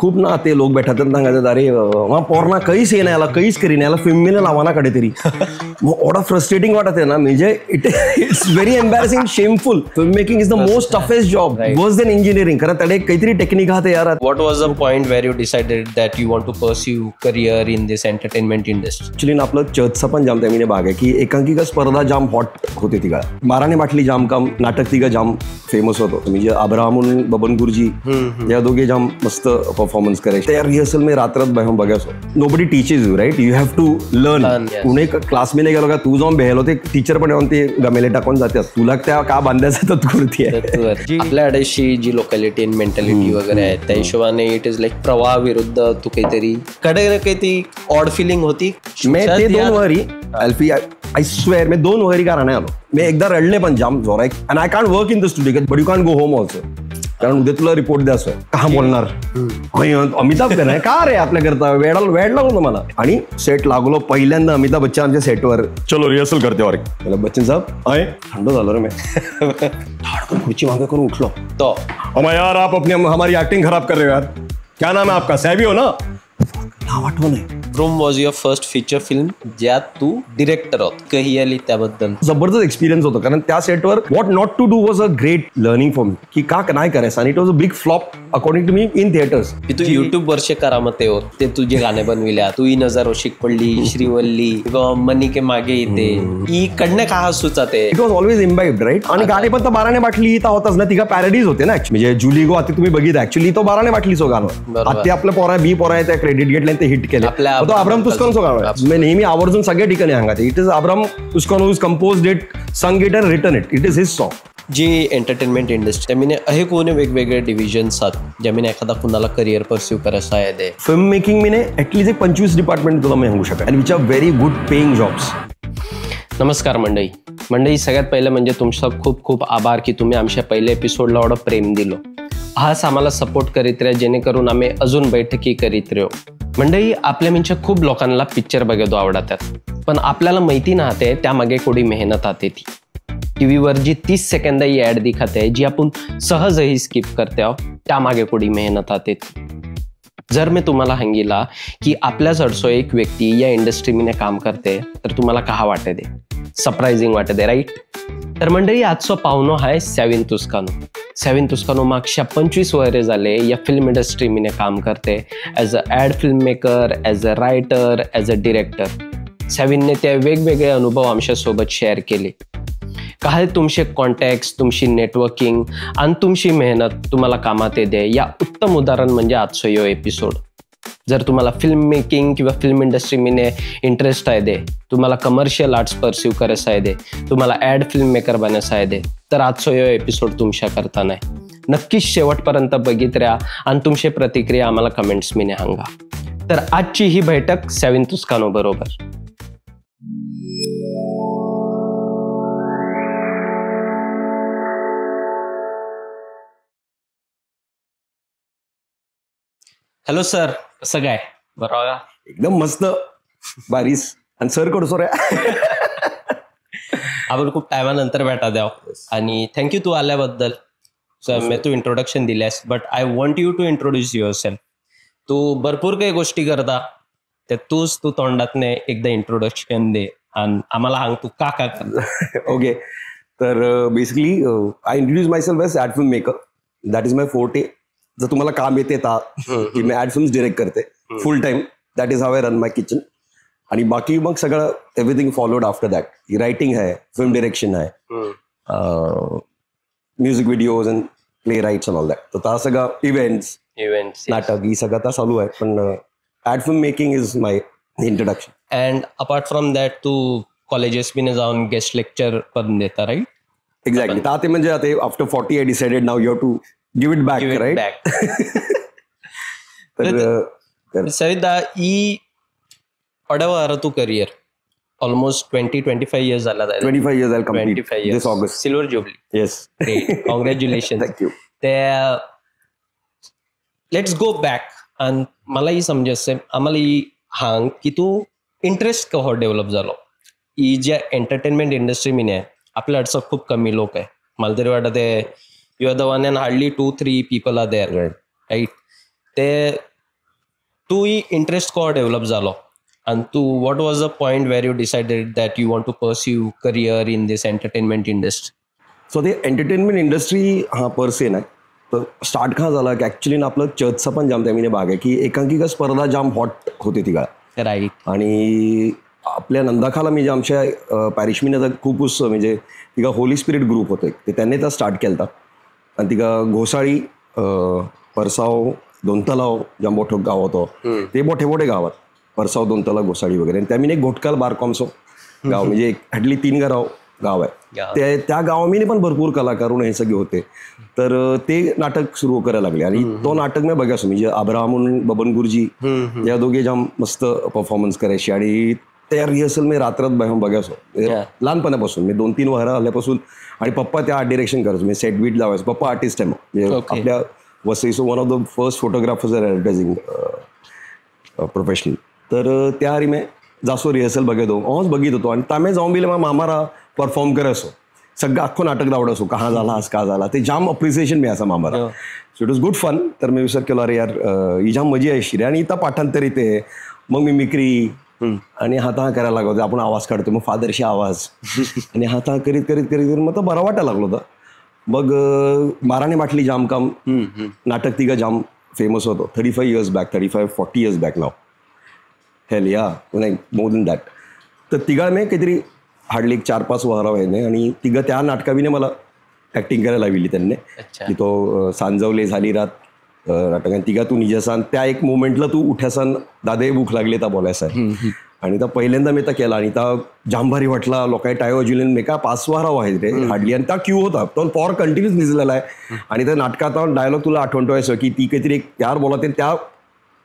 खूप ना ते लोक बैठा सांगायचं अरे वहाँ पोरना कहीच ये नाही, याला कहीच करी नाही, याला फिल्म में लावा ना कडे तरी. मग एवढा फ्रस्ट्रेटिंग वाटत आहे ना, म्हणजे it's very embarrassing, shameful. Film making is the most toughest job, worse than engineering. कारण त्याने काहीतरी टेक्निक हात यार. What was the point where you decided that you want to pursue career in this entertainment industry? Actually आपलं चर्चचा पण जाम त्यामध्ये भाग आहे की एकांकिका स्पर्धा जाम हॉट होते तिघा. बाराने बाटली जाम काम नाटक तिघा जाम फेमस होतो. म्हणजे अब्राहम आणि बबन गुरुजी या दोघे जाम मस्त परफॉर्मन्स करायचे. त्या रिहर्सल में रात्रत बघायचो. Nobody teaches you right, you have to learn. कुणी क्लास मध्ये गेलो का तू जाऊन बेहलो ते टीचर पण येऊन ते गमेले टाकून जातात. तुला त्या का बांधायचं तर कृती आहे. आपल्याकडे जी लोकॅलिटी आणि मेंटॅलिटी वगैरे आहे त्या हिशोबाने इट इज लाईक प्रवाह विरुद्ध तू काहीतरी कडे ना काही ती ऑड फिलिंग होती. मी ते 2 वरी अल्फी आय स्वेअर मी 2 वरी का राहणे आलो. मी एकदा रडले पण जाम जोरात. And I can't work in the studio but you can't go home also. कारण उद्या तुला रिपोर्ट द्यायचं का बोलणार अमिताभ बच्चन आहे का रे आपल्याकरता वेळ लागलो मला. आणि सेट लागलो पहिल्यांदा अमिताभ बच्चन आमच्या सेटवर. चलो रिहर्सल करते और मला बच्चन साहब आहे थंड झालं रे. मी खुर्ची मागे करून उठलो तो यार आप अपनी हमारी एक्टिंग खराब कर रहे हो यार. क्या नाम है आपका, सैवी हो ना. नाव आठवण नाही. Broom was your first feature film ज्यात तू डिरेक्टर होत. कही आली त्याबद्दल जबरदस्त एक्सपिरियन्स होता. कारण त्या सेटवर what not to do was a great learning for me की का नाही करायचं. आणि it was a big flop according to me in theatres. तू युट्यूब वर्षे करामते होत ते तुझे गाणे बनविल्या. तू ही नजर ओशिक पडली, श्रीवल्ली, मनी के मागे इथे ही कडने का सुचाते. It was always imbibed right. आणि गाणे पण तर बाराने बाटली तर होताच ना. तिघा पॅरडीज होते ना. म्हणजे जुली गो आता तुम्ही बघितलं ऍक्च्युली तो बाराने बाटलीचो गाणं. आता आपलं पोरा बी पोरा आहे त्या क्रेडिट घेतले ते हिट केले. तो अब्राम तुस्कानचो गाणं आहे. मी नेहमी आवर्जून सगळ्या ठिकाणी सांगते इट इज अब्राम तुस्कान who is composed it, sung it and written it. It is his song. Zee entertainment industry त्यामिने अहे कोणी वेगवेगळे डिव्हिजन्स आहेत ज्यामिने एखादा कुणाला करिअर परस्यू करायचा आहे. फिल्म मेकिंग मिने ऍटलीस्ट एक 25 डिपार्टमेंट तुला मी सांगू शकतो. And which are very good paying jobs. नमस्कार मंडळी सगळ्यात पहिलं म्हणजे तुमचा खूप खूप आभार की तुम्ही आमच्या पहिल्या एपिसोडला एवढं प्रेम दिलो. हाच आम्हाला सपोर्ट करीत राहा जेणेकरून आम्ही अजून बैठकी करीत राहू. मंडळी आपल्या म्हणजे खूप लोकांना पिक्चर बघतो आवडतात पण आपल्याला माहिती नसते त्यामागे कोडी मेहनत आते. ती टीव्हीवर जी 30 सेकंद ही ऍड दिखते जी आपण सहजही स्किप करते आहोत त्यामागे कोडी मेहनत आते. जर मी तुम्हाला सांगितला की आपल्याच अडसो एक व्यक्ती या इंडस्ट्रीमध्ये काम करते तर तुम्हाला का वाटते. सरप्राइजिंग वाटते राईट. तर मंडळी आजचा पाहुणो आहे सॅविन तुस्कानो. सॅविन तुस्कानो मागच्या 25 वर्षे झाले या फिल्म इंडस्ट्रीमध्ये काम करते as a ad film maker, as a writer, as a director. सॅविनने त्या वेगवेगळे अनुभव आमच्यासोबत शेअर केले. काय तुमचे कॉन्टॅक्ट्स, तुमची नेटवर्किंग आणि तुमची मेहनत तुम्हाला कामात येते या उत्तम उदाहरण म्हणजे आजचा यो एपिसोड. जर तुम्हाला फिल्म मेकिंग किंवा फिल्म इंडस्ट्रीमध्ये इंटरेस्ट आहे दे, तुम्हाला कमर्शियल आर्ट्स परस्यू करायचं आहे दे, तुम्हाला ॲड फिल्म मेकर बनायचं आहे दे तर आजचा यो एपिसोड तुमच्या करता नाही. नक्कीच शेवटपर्यंत बघित राहा आणि तुमची प्रतिक्रिया आम्हाला कमेंट्स मध्ये सांगा. तर आजची ही बैठक सॅविन तुस्कानो बरोबर. हॅलो सर, कसं काय? बरोबर एकदम मस्त बारीस. आणि सर कडू सर आपण खूप टायमानंतर भेटा द्याव आणि थँक्यू तू आल्याबद्दल. मी तू इंट्रोडक्शन दिल्यास but I want you to introduce yourself. तू भरपूर काही गोष्टी करता त्या तू तोंडातने एकदा इंट्रोडक्शन दे आणि आम्हाला सांग तू का करता. ओके, तर basically I introduce myself as ad film maker. That is my forte. जर तुम्हाला काम येते की मी ॲड फिल्म्स डिरेक्ट करते full time. That is how I run my kitchen. आणि बाकी मग सगळं everything followed after that. Writing आहे, फिल्म डिरेक्शन आहे, music videos and play rights and all that. तर त्या सगळं इव्हेंट्स नाटक ही सगळं त्या चालू आहे. पण ad film making is my introduction. And apart from that तू कॉलेजेस बिने जाऊन गेस्ट लेक्चर पण देता राईट. एक्झॅक्टली. तर ते म्हणजे आता after 40 I decided now you have to give it back, right? Savita, whatever tu career, almost 20-25 years zala. 25 years I'll complete 25 years. This August. Silver Jubilee. Yes. Great. Congratulations. Thank you. Let's go back and मला ही समजायचं आम्हाला ही हांग की तू interest कहो develop झालो. ही ज्या entertainment industry मिने आपल्या अडचं खूप कमी लोक आहे. मला तरी वाटत you are the one and hardly 2-3 people are there, right? ते तू इंटरेस्ट को डेव्हलप झालो आणि तू what was the point where you decided that you want to pursue career in this entertainment industry? So ते एंटरटेनमेंट इंडस्ट्री हा पर से नाही तर स्टार्ट का झाला की ॲक्च्युली ना आपलं चर्चचा पण जाम त्यामध्ये भाग आहे की एकांकिका स्पर्धा जाम हॉट होते ती काळ. राईट. आणि आपल्या नंदाखाला मी जे आमच्या पॅरिशमीने खूप म्हणजे तिका होली स्पिरिट ग्रुप होते ते त्यांनी त्या स्टार्ट केला होता. आणि तिका घोसाळी परसाव दोनतलाव ज्या मोठं गाव होतं ते मोठे मोठे गावात परसाव दोनतलाव घोसाळी वगैरे. आणि त्यामध्ये एक घोटकाल बारकॉमसो गाव म्हणजे हॅडली 3 गाव आहे त्या गावामध्ये पण भरपूर कलाकार हे सगळे होते. तर ते नाटक सुरू करायला लागले आणि तो नाटक मी बघायचो म्हणजे अब्राहम आणि बबन गुरुजी या दोघे जाम मस्त परफॉर्मन्स करायचे आणि त्या रिहर्सल मी रात्रात बघायचो लहानपणापासून. मी 2-3 वहरा आल्यापासून. आणि पप्पा त्या आर्ट डिरेक्शन करायचो मी सेट बीट लावायचो. पप्पा आर्टिस्ट आहे मग आपल्या Vasai. So one of the first photographers are advertising professional. तर त्या हारी मी जासो रिहर्सल बघतो ऑज बघित होतो आणि तामे जाऊन बिले मग मामारा परफॉर्म करायचो सगळं अख्खं नाटक दावडायचो कहा झाला आज का झाला ते जाम अप्रिसिएशन मिळायचं मामारा. So it was good fun. तर मी विचार केला अरे यार ही जाम मजा आहे शिरे. आणि इथं पाठांतरित आहे मग मी मिक्री आणि हाता करायला लागलो आपण आवाज काढतो मग फादरशी आवाज आणि हाता करीत करीत करीत मग तर बरा वाटायला लागलो होता. मग बाराने बाटली जाम काम नाटक तिघं जाम फेमस होतो 35 years बॅक 35-40 years बॅक नाव. हेल या नाही मोर दॅन दॅट. तर तिघा मी काहीतरी हार्डली 4-5 वहरा व्हायने आणि तिघं त्या नाटकाविने मला ॲक्टिंग करायला लावली त्यांनी की तो सांजवले झाली रात नाटकाने तिघा तू निजासान त्या एक मोमेंटला तू उठ्यासान दादे भूक लागले तर बोलायचं आहे. आणि त्या पहिल्यांदा मी तर केला आणि त्या जाम भारी वाटला. लोकांनी टायो वाजवले मी का 5 वहरा व्हायचे रे हार्डली. आणि त्या क्यू होता तो पॉवर कंटिन्यूस निजलेला आहे. आणि त्या नाटकात डायलॉग तुला आठवणतोय की ती काहीतरी एक यार बोला त्या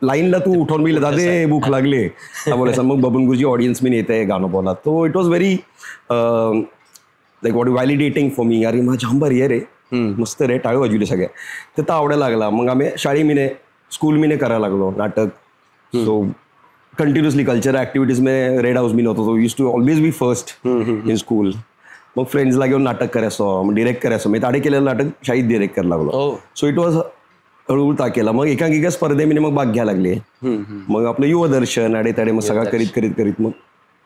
लाईनला तू उठवून मिळलं दादे भूक लागले बोलायचं. मग बबन गुरुजी ऑडियन्स मी येते गाणं बोला. तो it was very like what validating for me. अरे मग जाम भारी आहे रे मस्त रे टाळी वाजवली सगळ्या. तर तो आवडायला लागला. मग आम्ही शाळी मिने स्कूल मिने करायला लागलो नाटक. सो कंटिन्युअसली कल्चरल ॲक्टिव्हिटीज में रेड हाऊस मी नव्हतो. तो use to always be first in school. मग फ्रेंड्सला घेऊन नाटक करायचो मग डिरेक्ट करायचो. मी ताडे केलेलं नाटक शाळेत डिरेक्ट करायला लागलो. सो इट वॉज हळूहळू ता केला. मग एकांकिका स्पर्धेमध्ये मग भाग घ्यायला लागले. मग आपलं युवदर्शन आडे ताडे मग सगळं करीत करीत करीत मग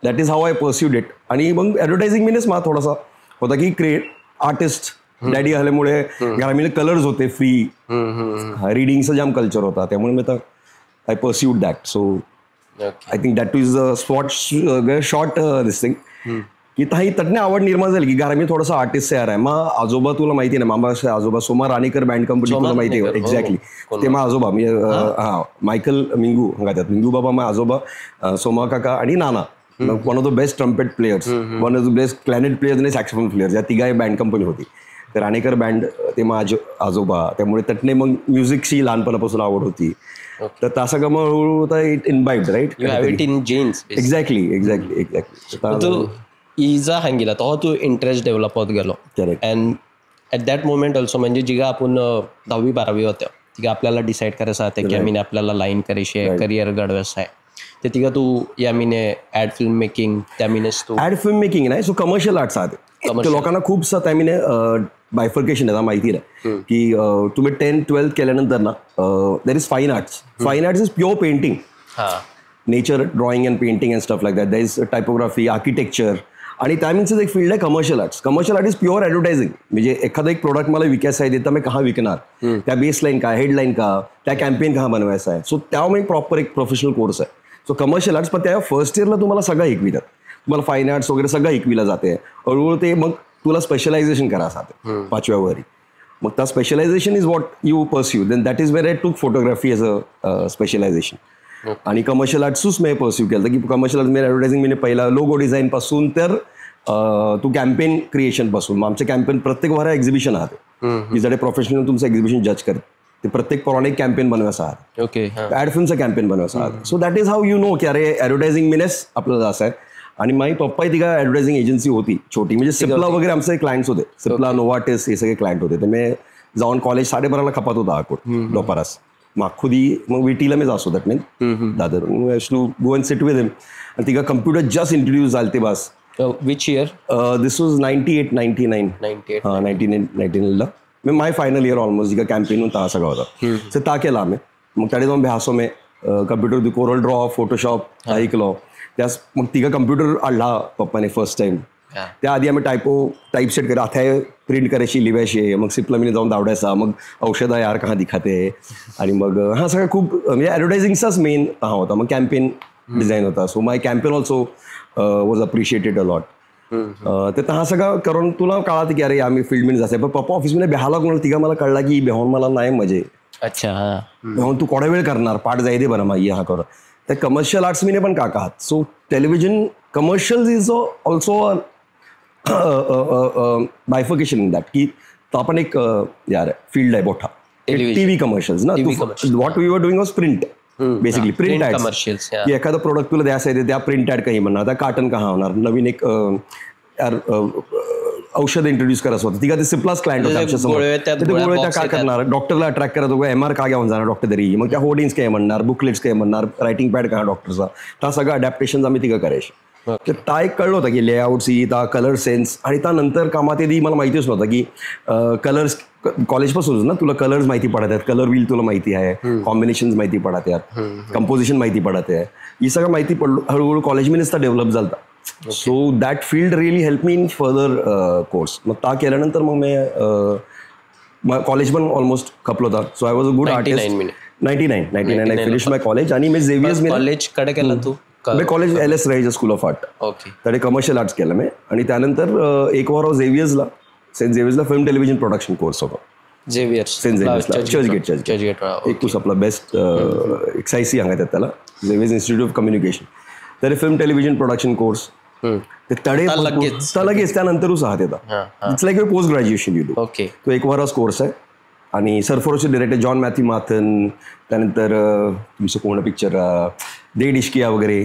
that is how I pursued it. आणि मग ॲडव्हर्टायझिंग मीनेच मला थोडासा होता की क्रिएट आर्टिस्ट डॅडी आल्यामुळे घरामध्ये कलर्स होते फ्री रिडिंगचं जाम कल्चर होता त्यामुळे मी तर I pursued that. So I think that is the short this thing की ताही तटने आवड निर्माण झाली की घरामध्ये थोडासा आर्टिस्ट तयार आहे. मग आजोबा तुला माहिती आहे ना मामा आजोबा सोमा राणेकर बँड कंपनी तुला माहिती आहे एक्झॅक्टली ते मग आजोबा मी मायकल मिंगू त्यात मिंगू बाबा मग आजोबा सोमा काका आणि नाना one of the best trumpet players one of the best clarinet players आणि सॅक्सोफोन प्लेयर्स या तिघाही बँड कंपनी होती. तर राणेकर बँड ते मग आजोबा त्यामुळे तटने मग म्युझिकची लहानपणापासून आवड होती. तर तसा का मग हळूहळू होता इट इनबाइट राईट एक्झॅक्टली. तू इजा हांगिला तो तू इंटरेस्ट डेव्हलप होत गेलो and at that moment also म्हणजे जिगा आपण 10वी-12वी होत्या तिघा आपल्याला डिसाईड करायचं होतं की आम्ही आपल्याला लाईन करायची आहे करिअर घडवायचं आहे. ते तिघा तू यामिने ॲड फिल्म मेकिंग त्यामिनेस तू ॲड फिल्म मेकिंग नाही सो कमर्शियल आर्ट्स आहेत लोकांना खूपसा त्यामिने बायफर्केशन आहे माहिती नाही की तुम्ही 10th-12th केल्यानंतर ना there is fine arts. Fine arts is pure painting nature drawing and painting and stuff like that. There is typography architecture आणि त्यामिनचं एक फील्ड आहे commercial arts. Commercial art is pure advertising म्हणजे एखादा एक प्रोडक्ट मला विकायचा आहे तर मी कहा विकणार त्या बेसलाईन का हेडलाईन का त्या कॅम्पेन कहा बनवायचा आहे. सो त्यामुळे प्रॉपर एक प्रोफेशनल कोर्स आहे. सो कमर्शियल आर्ट्स पण त्या फर्स्ट इयरला तुम्हाला सगळं शिकवितात. तुम्हाला फाईन आर्ट्स वगैरे सगळं शिकविलं जाते. हळूहळू ते मग तुला स्पेशलायझेशन करायचं आहे 5व्या वरी. मग त्या specialization is what you pursue then that is where I took photography as a specialization. आणि कमर्शियल आर्ट्सच मी परस्यू केलं की कमर्शियल आर्ट्स मी ॲडव्हर्टायझिंग मी पहिला लोगो डिझाईन पासून तर तू कॅम्पेन क्रिएशन पासून. मग आमचे कॅम्पेन प्रत्येक वारा एक्झिबिशन आहात की जडे प्रोफेशनल तुमचं एक्झिबिशन जज करत ते प्रत्येक पौराणिक कॅम्पेन बनवायचं आहात. ओके ॲड फिल्मचं कॅम्पेन बनवायचं आहात. So that is how you know की अरे ॲडव्हर्टायझिंग मिनेस आपल्याला असं आहे. आणि माझी पप्पा तिघा ॲडव्हर्टायझिंग एजन्सी होती छोटी म्हणजे सिप्ला वगैरे आमचे क्लायंट्स होते. सिप्ला नोवाटेस हे सगळे क्लायंट होते. तर मी जाऊन कॉलेज 12:30ला खपात होता आकोट दोपारास. मग खुदी मग विटीला मी जात होता नाही Dadar to go and sit with him. आणि तिघा कम्प्युटर जस्ट इंट्रोड्यूस झाले ते बस. विच इयर दिस वॉज 98-99 1999ला मी माय फायनल इयर ऑलमोस्ट जिका कॅम्पेन होता सगळं होता. तर ता केला आम्ही. मग त्याडे जाऊन भ्यासो मी कम्प्युटर कोरल ड्रॉ फोटोशॉप ऐकलो त्यास मग तिका कम्प्युटर हाडला पप्पाने फर्स्ट टाइम त्या आधी आम्ही टाईपसेट करा आता प्रिंट करायची लिवायची मग सिप्लमीने जाऊन धावडायचा मग औषधा यार कहा दिखाते आणि मग हा सगळं खूप म्हणजे ॲडव्हर्टायझिंगचाच मेन हा होता मग कॅम्पेन डिझाईन होता so my campaign also was appreciated a lot तर हा सगळं करून तुला कळत की अरे आम्ही फील्डमध्ये जायचं पण पप्पा ऑफिसमध्ये बेहाला कोणाला तिघा मला कळला की बेहून मला नाही मजे अच्छा बेहून तू कोडा वेळ करणार पाठ जाय दे बरं माई हा कर त्या कमर्शियल आर्ट्स मी पण काका आहात so television commercial is also bifurcation in that की तो आपण एक यार फील्ड आहे मोठा टीव्ही कमर्शियल्स ना what we were doing was print basically print ad की एखादं प्रोडक्ट तुला द्यायचं आहे त्या प्रिंट ऍड काही म्हणणार त्या कार्टन का होणार नवीन एक यार औषध इंट्रोड्यूस करायचं होतं तिका ते सिप्लास क्लायंट होते गोळ्या त्या काय करणार डॉक्टरला अट्रॅक्ट करत होतो MR का घेऊन जाणार डॉक्टर तरी मग त्या होर्डिंग्स काय म्हणणार बुकलेट्स काय म्हणणार रायटिंग पॅड का डॉक्टरचा त्या सगळं अडॅप्टेशन आम्ही तिघं करायचे तर त्या एक कळलं होतं की लेआउट्स ही त्या कलर सेन्स आणि त्यानंतर कामात येते मला माहितीच नव्हतं की कलर्स कॉलेजपासूनच ना तुला कलर्स माहिती पडत आहेत कलर व्हील तुला माहिती आहे कॉम्बिनेशन माहिती पडत आहेत कंपोजिशन माहिती पडत आहे ही सगळं माहिती पडलो हळूहळू कॉलेजमध्येच डेव्हलप झाला so that field really help me in further course मग त्या केल्यानंतर मग मी कॉलेज पण ऑलमोस्ट खपलो होता so I was a good artist 99 I finish my college आणि मी झेवियर्स कॉलेज कडे केला तू मी college LS Raheja school of art okay तर कमर्शियल आर्ट्स केलं मी आणि त्यानंतर एक वार झेवियर्सला सेंट झेवियर्सला फिल्म टेलिव्हिजन प्रोडक्शन कोर्स होता सेंट झेवियर्सला चर्चगेट एक तूच आपला बेस्ट एक्सायसी सांगायचं त्याला झेवियर्स इन्स्टिट्यूट ऑफ कम्युनिकेशन तर फिल्म टेलिव्हिजन प्रोडक्शन कोर्स ते तडे लगेच त्यानंतरच आहात येतात it's like post graduation you do okay तो एक वारच कोर्स आहे आणि सरफरोचे डिरेक्टर जॉन मॅथ्यू माथन त्यानंतर तुमचं कोण पिक्चर दे डिश्किया वगैरे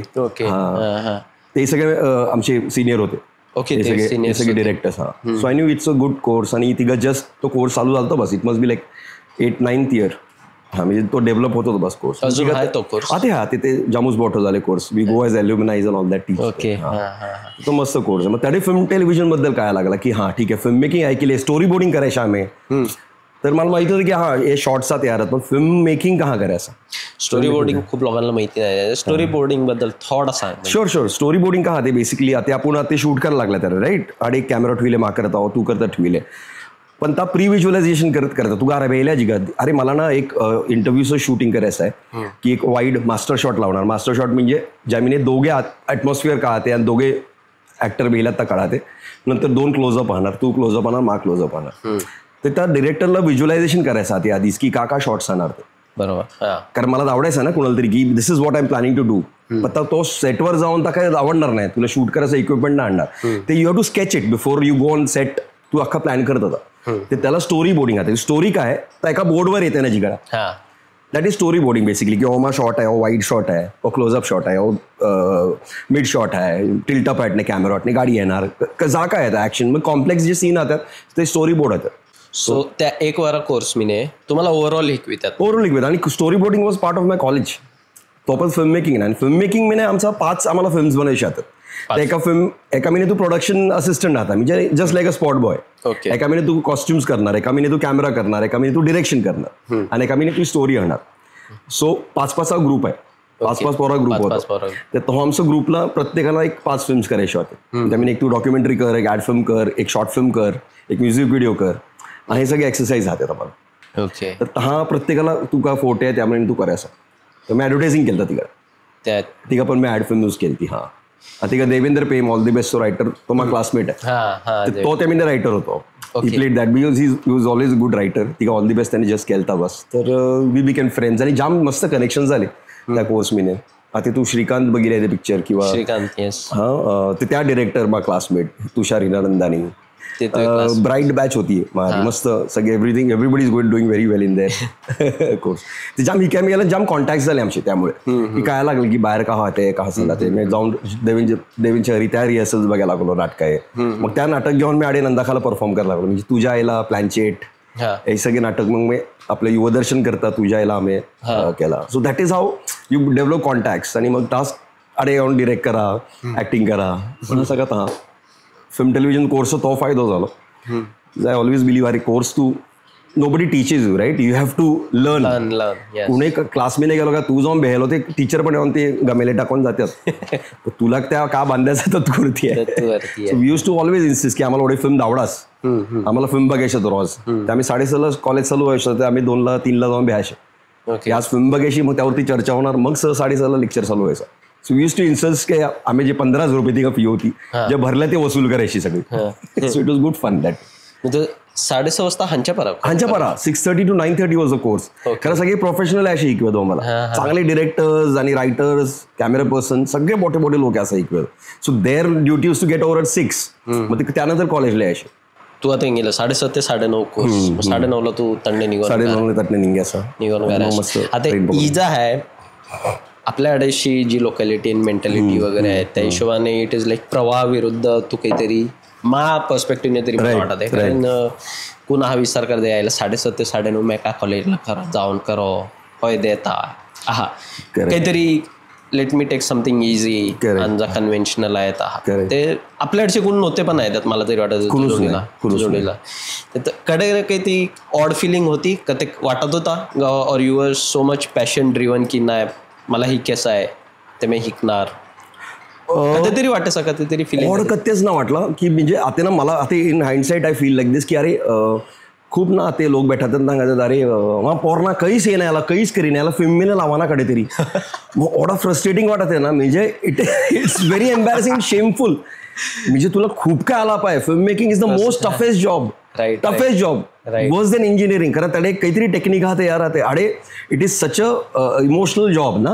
ते सगळे आमचे सिनियर होते ओके सगळे डिरेक्टर्स हा so I knew it's a good course आणि तिघं जस्ट तो कोर्स चालू झाला बस it must be like 8-9th year हा म्हणजे तो डेव्हलप होत होता बस कोर्स हा तिथे जामूस बॉटो झाले course we go as alumnis and all that teach okay तो मस्त कोर्स आहे मग त्याने फिल्म टेलिव्हिजन बद्दल काय लागला की हा ठीक आहे फिल्म मेकिंग ऐकली स्टोरी बोर्डिंग करायचं आम्ही तर मला माहिती होतं की हा हे शॉर्ट्सचा तयार पण फिल्म मेकिंग कहा करायचं स्टोरी बोर्डिंग खूप लोकांना माहिती नाही स्टोरी बोर्डिंग बद्दल थोडा सांग शुअर स्टोरी बोर्डिंग का ते बेसिकली आता आपण ते शूट करायला लागला त्याला राईट आणि एक कॅमेरा ठेवले मा करत आहो तू करता ठेवले पण त्या प्री व्हिज्युअलायझेशन करता तू गारा वेळेला जिगत अरे मला ना एक इंटरव्ह्यूचं शूटिंग करायचं आहे की एक वाईड मास्टर शॉट लावणार मास्टर शॉट म्हणजे ज्यामीने दोघे ॲटमॉस्फिअर काळाते आणि दोघे ऍक्टर बेला तर काढाते नंतर 2 क्लोजअप आणणार तू क्लोजअप आणणार मा क्लोजअप आणणार तर त्या डिरेक्टरला व्हिज्युअलायझेशन करायचं आधी आधीच की का शॉट्स आणणार ते बरोबर कारण मला आवडायचं ना कुणाला तरी की this is what I am planning to do पण तो सेटवर जाऊन तर काय आवडणार नाही तुला शूट करायचं इक्विपमेंट नाही आणणार ते you have to sketch it before you go on set तू अख्खा प्लॅन करत होता ते त्याला स्टोरी बोर्डिंग आहे स्टोरी काय तर एका बोर्डवर येते ना जिकडा that is storyboarding basically की ओमा शॉट आहे वाईड शॉट आहे ओ क्लोजअप शॉट आहे मिड शॉट आहे टिल्टअप आहे कॅमेराने गाडी येणार जा काय येतं ऍक्शन मग कॉम्प्लेक्स जे सीन येतात ते स्टोरी बोर्ड येतात सो त्या एक वारा कोर्स मी तुम्हाला ओव्हरऑल शिकवितात आणि story boarding was part of my college तो पण फिल्म मेकिंग आणि फिल्म मेकिंग मी आमचा 5 आम्हाला फिल्म्स बनायचे आहेत एका महिने तू प्रोडक्शन असिस्टंट राहता म्हणजे just like a spot boy एका महिने तू कॉस्ट्युम्स करणार एका महिने तू कॅमेरा करणार एका महिने तू डिरेक्शन करणार आणि एका महिने तू स्टोरी आणणार सो 5-5 ग्रुप आहे 5-5 पोरा ग्रुप होता तर तो आमच्या ग्रुपला प्रत्येकाला एक 5 फिल्म्स करायचे होते त्यामुळे एक तू डॉक्युमेंटरी कर एक ऍड फिल्म कर एक शॉर्ट फिल्म कर एक म्युझिक व्हिडिओ कर आणि हे सगळे एक्सरसाइज राहतात आपण ओके तर हा प्रत्येकाला तू का फोटो आहे त्यामुळे तू करायचा तर मी ॲडव्हर्टायझिंग केलं तिकडे तिका पण मी ॲड फिल्म यूज केली हा तिका देवेंद्र पेम ऑल द बेस्ट तो रायटर तो माझा क्लासमेट आहे तो त्यामध्ये रायटर होतो he played that because he was always good writer तिका ऑल द बेस्ट त्याने जस्ट केलता बस तर वी बिकेम फ्रेंड्स आणि जाम मस्त कनेक्शन झाले त्या कोर्स मीने आता तू श्रीकांत बघितले ते पिक्चर किंवा हा ते त्या डिरेक्टर मा क्लासमेट तुषार हिनानंदानी ब्राईट बॅच होती माझी मस्त सगळे everybody is doing very well in their course ते जाम ही कॅमेरा जाम कॉन्टॅक्ट झाले आमचे त्यामुळे की काय लागलं की बाहेर का होते का हसला ते मी जाऊन देवेंच्या घरी त्या रिहर्सल्स बघायला लागलो नाटक आहे मग त्या नाटक घेऊन मी आडे नंदाखाला परफॉर्म करायला लागलो म्हणजे तुझ्या आईला प्लॅनचेट हे सगळे नाटक मग मी आपलं युवदर्शन करता तुझ्या आईला आम्ही केला so that is how you develop contacts आणि मग टास्क आडे येऊन डिरेक्ट करा ऍक्टिंग करा पण सगळं हा फिल्म टेलिव्हिजन कोर्सचा तो फायदा झाला आय ऑलवेज बिलीव्ह अरे कोर्स तू nobody teaches you, right? You have to learn. Yes. कुणी क्लास मध्ये गेलो का तू जाऊन बेहलो ते टीचर पण येऊन ते गमेले टाकून जातात तुला त्या का बांधायचं तर कृती आहे. We use to always insist की आम्हाला एवढी फिल्म आवडास आम्हाला फिल्म बघायची होतं रोज. तर आम्ही 6:30 कॉलेज चालू व्हायचं तर आम्ही 2ला 3ला जाऊन बेहायचे आज फिल्म बघायची मग त्यावरती चर्चा होणार मग 6:30 लेक्चर चालू व्हायचं. So we use to insist की आम्ही जे 15,000 रुपये ती फी होती जे भरल्या ते वसूल करायची सगळी. So it was good fun that. 6:30 वाजता हांच्या 6:30 to 9:30 वॉज अ कोर्स. खरं सगळे प्रोफेशनल आहे असे शिकवतो आम्हाला चांगले डिरेक्टर्स आणि रायटर्स कॅमेरा पर्सन सगळे मोठे मोठे लोक असं शिकवत. So there duty to get over at 6 मग त्यानंतर कॉलेजला यायचे. तू आता गेलं 7:30 ते 9:30 कोर्स 9:30ला तू तंडे निघून 9:30 तटणे निघायचं आता इजा आहे आपल्याकडेशी जी लोकॅलिटी मेंटॅलिटी वगैरे आहे त्या हिशोबाने इट इज लाईक प्रवाह विरुद्ध तू काहीतरी मा पर्स्पेक्टिव्हने तरी मला वाटत आहे. कारण कुणा हा विचार करता यायला 7:30 ते 9:30 मी का कॉलेजला करा जाऊन करो होय देता हा काहीतरी let me take something easy आणि कन्व्हेन्शनल आहे ते आपल्याकडचे कोण नव्हते पण आहेत मला तरी वाटत जोडीला कडे काही ती ऑड फिलिंग होती का ते वाटत होता और you are so much passion driven की नाही मला ही कसं आहे ते मी शिकणार कधीतरी वाटत कधीतरी फिलिंग ऑड कधीच ना वाटलं की म्हणजे आता ना मला आता in hindsight I feel like this की अरे खूप ना ते लोक बैठातात सांगायचं अरे मग पोरना काहीच ये नाही याला काहीच करी नाही याला फिल्मीने लावा ना कडे तरी मग ऑड फ्रस्ट्रेटिंग वाटत आहे ना म्हणजे इट्स व्हेरी एम्बॅरेसिंग शेमफुल म्हणजे तुला खूप काय आला पाहिजे. Film making is the most toughest job toughest job worse than engineering. कारण त्याने काहीतरी टेक्निक हा तयार राहते अरे it is such a emotional job ना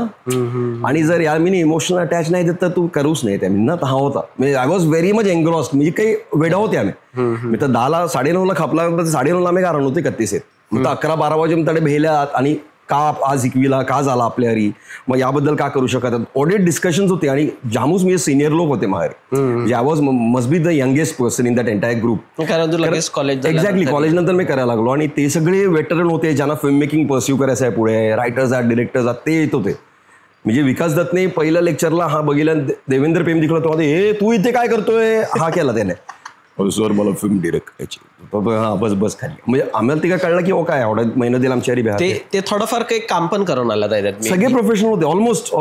आणि जर या मी इमोशनल अटॅच नाही देत तर तू करूच नाही त्या मी ना हा होता म्हणजे आय वॉज व्हेरी मच एन्ग्रॉस्ड म्हणजे काही वेडा होते आम्ही मी तर 10ला 9:30ला खापला 9:30ला आम्ही कारण होते 31 मग 11-12 वाजे तडे भेल्यात आणि का आज शिकविला का झाला आपल्या घरी मग याबद्दल का करू शकत ऑडिट डिस्कशन्स होते आणि जामूस म्हणजे सिनियर लोक होते माझे म्हणजे I was must be the youngest person in that entire group. Exactly college नंतर मी करायला लागलो आणि ते सगळे वेटरन होते ज्यांना फिल्म मेकिंग परस्यू करायचं आहे पुढे रायटर्स आहेत डिरेक्टर्स आहेत ते येत होते. म्हणजे विकास दत्तने पहिल्या लेक्चरला हा बघितलं देवेंद्र प्रेम दिखला तो हे तू इथे काय करतोय हा केला त्याने सर मला फिल्म डिरेक्ट करायची हा बस खाली म्हणजे आम्हाला ते काय कळलं की काय एवढा महिना दिला आमच्या ते थोडंफार काही काम पण करून आला सगळे प्रोफेशनल होते almost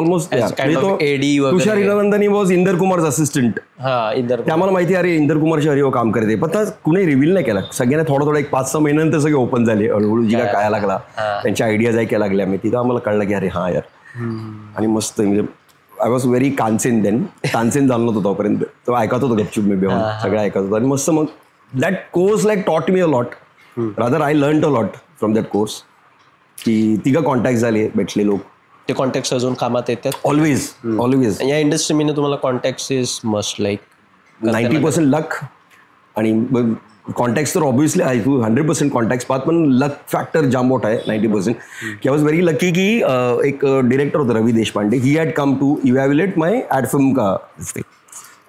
Tushar Hiranandani was Inder Kumar assistant ते आम्हाला माहिती अरे इंदर कुमारच्या हरी काम करते पण कुणी रिव्हील नाही केला सगळ्यांना थोडं 1-5-6 महिन्यानंतर सगळे ओपन झाले हळूहळू जी काय लागला त्यांच्या आयडियाज ऐकायला लागल्या मी तिथं आम्हाला कळलं की अरे हा यार आणि मस्त म्हणजे आय वॉज व्हेरी तानसेन झालं नव्हतं तोपर्यंत तो ऐकत होतो गपचूप मी बेहून सगळं ऐकत होतं आणि मस्त मग that course like taught me a lot rather I learn a lot from that course की तिघं कॉन्टॅक्ट झाले भेटले लोक ते कॉन्टॅक्ट अजून कामात येतात ऑलवेज या इंडस्ट्रीमध्ये तुम्हाला कॉन्टॅक्ट इज मस्ट लाईक 90% लक आणि कॉन्टॅक्ट तर ऑब्व्हियसली आहे तू 100% कॉन्टॅक्ट पाहत पण लक फॅक्टर जाम मोठा आहे 90% की आय वॉज व्हेरी लकी की एक डिरेक्टर होता Ravi Deshpande he had come to evaluate my ad film का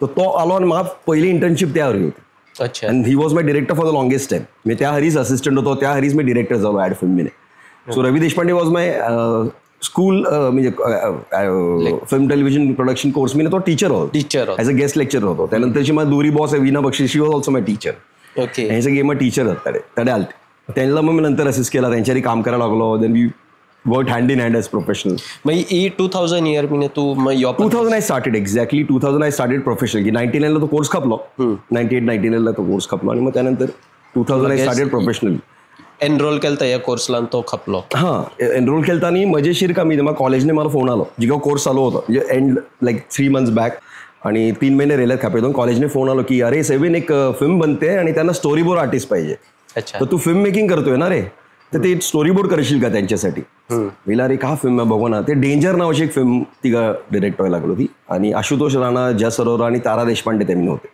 तर तो आलो आणि मला पहिली इंटर्नशिप त्यावर होती. अच्छा and he was my director for the longest time मी त्या हरीच असिस्टंट होतो त्या हरीच मी डिरेक्टर झालो ॲड फिल्मने. So Ravi Deshpande was my school म्हणजे फिल्म टेलिव्हिजन प्रोडक्शन कोर्स मी तो teacher as a guest lecture होतो. त्यानंतरची माझी दुरी बॉस आहे Veena Bakshi she was also my teacher. हे सगळे मग टीचर आहेत तडे आलते त्यांना मग मी नंतर असिस्ट केला त्यांच्याही काम करायला लागलो. Then we work hand in hand as professional. मग 2000 इयर मी तू 2000 I started exactly 2000 I started professional की 99ला तो कोर्स खपलो 98-99ला तो कोर्स खपलो आणि मग त्यानंतर 2000 आय स्टार्टेड प्रोफेशनल एनरोल केलता या कोर्सला तो खपलो. हां एनरोल केलता आणि मजेशीर का मी मग कॉलेजने मला फोन आलो जिगा कोर्स चालू होता म्हणजे एंड लाईक 3 months बॅक आणि 3 महिने रेल्वेत खापेतून कॉलेजने फोन आलो की अरे सेवन एक फिल्म बनते आणि त्यांना स्टोरी बोर्ड आर्टिस्ट पाहिजे. अच्छा तर तू फिल्म मेकिंग करतोय ना रे तर ते स्टोरी बोर्ड करशील का त्यांच्यासाठी. मी अरे का फिल्म आहे बघू ना ते डेंजर नावाची एक फिल्म तिघा डिरेक्ट व्हायला लागलो ती आणि आशुतोष राणा जस अरोरा आणि तारा देशपांडे त्यांनी होते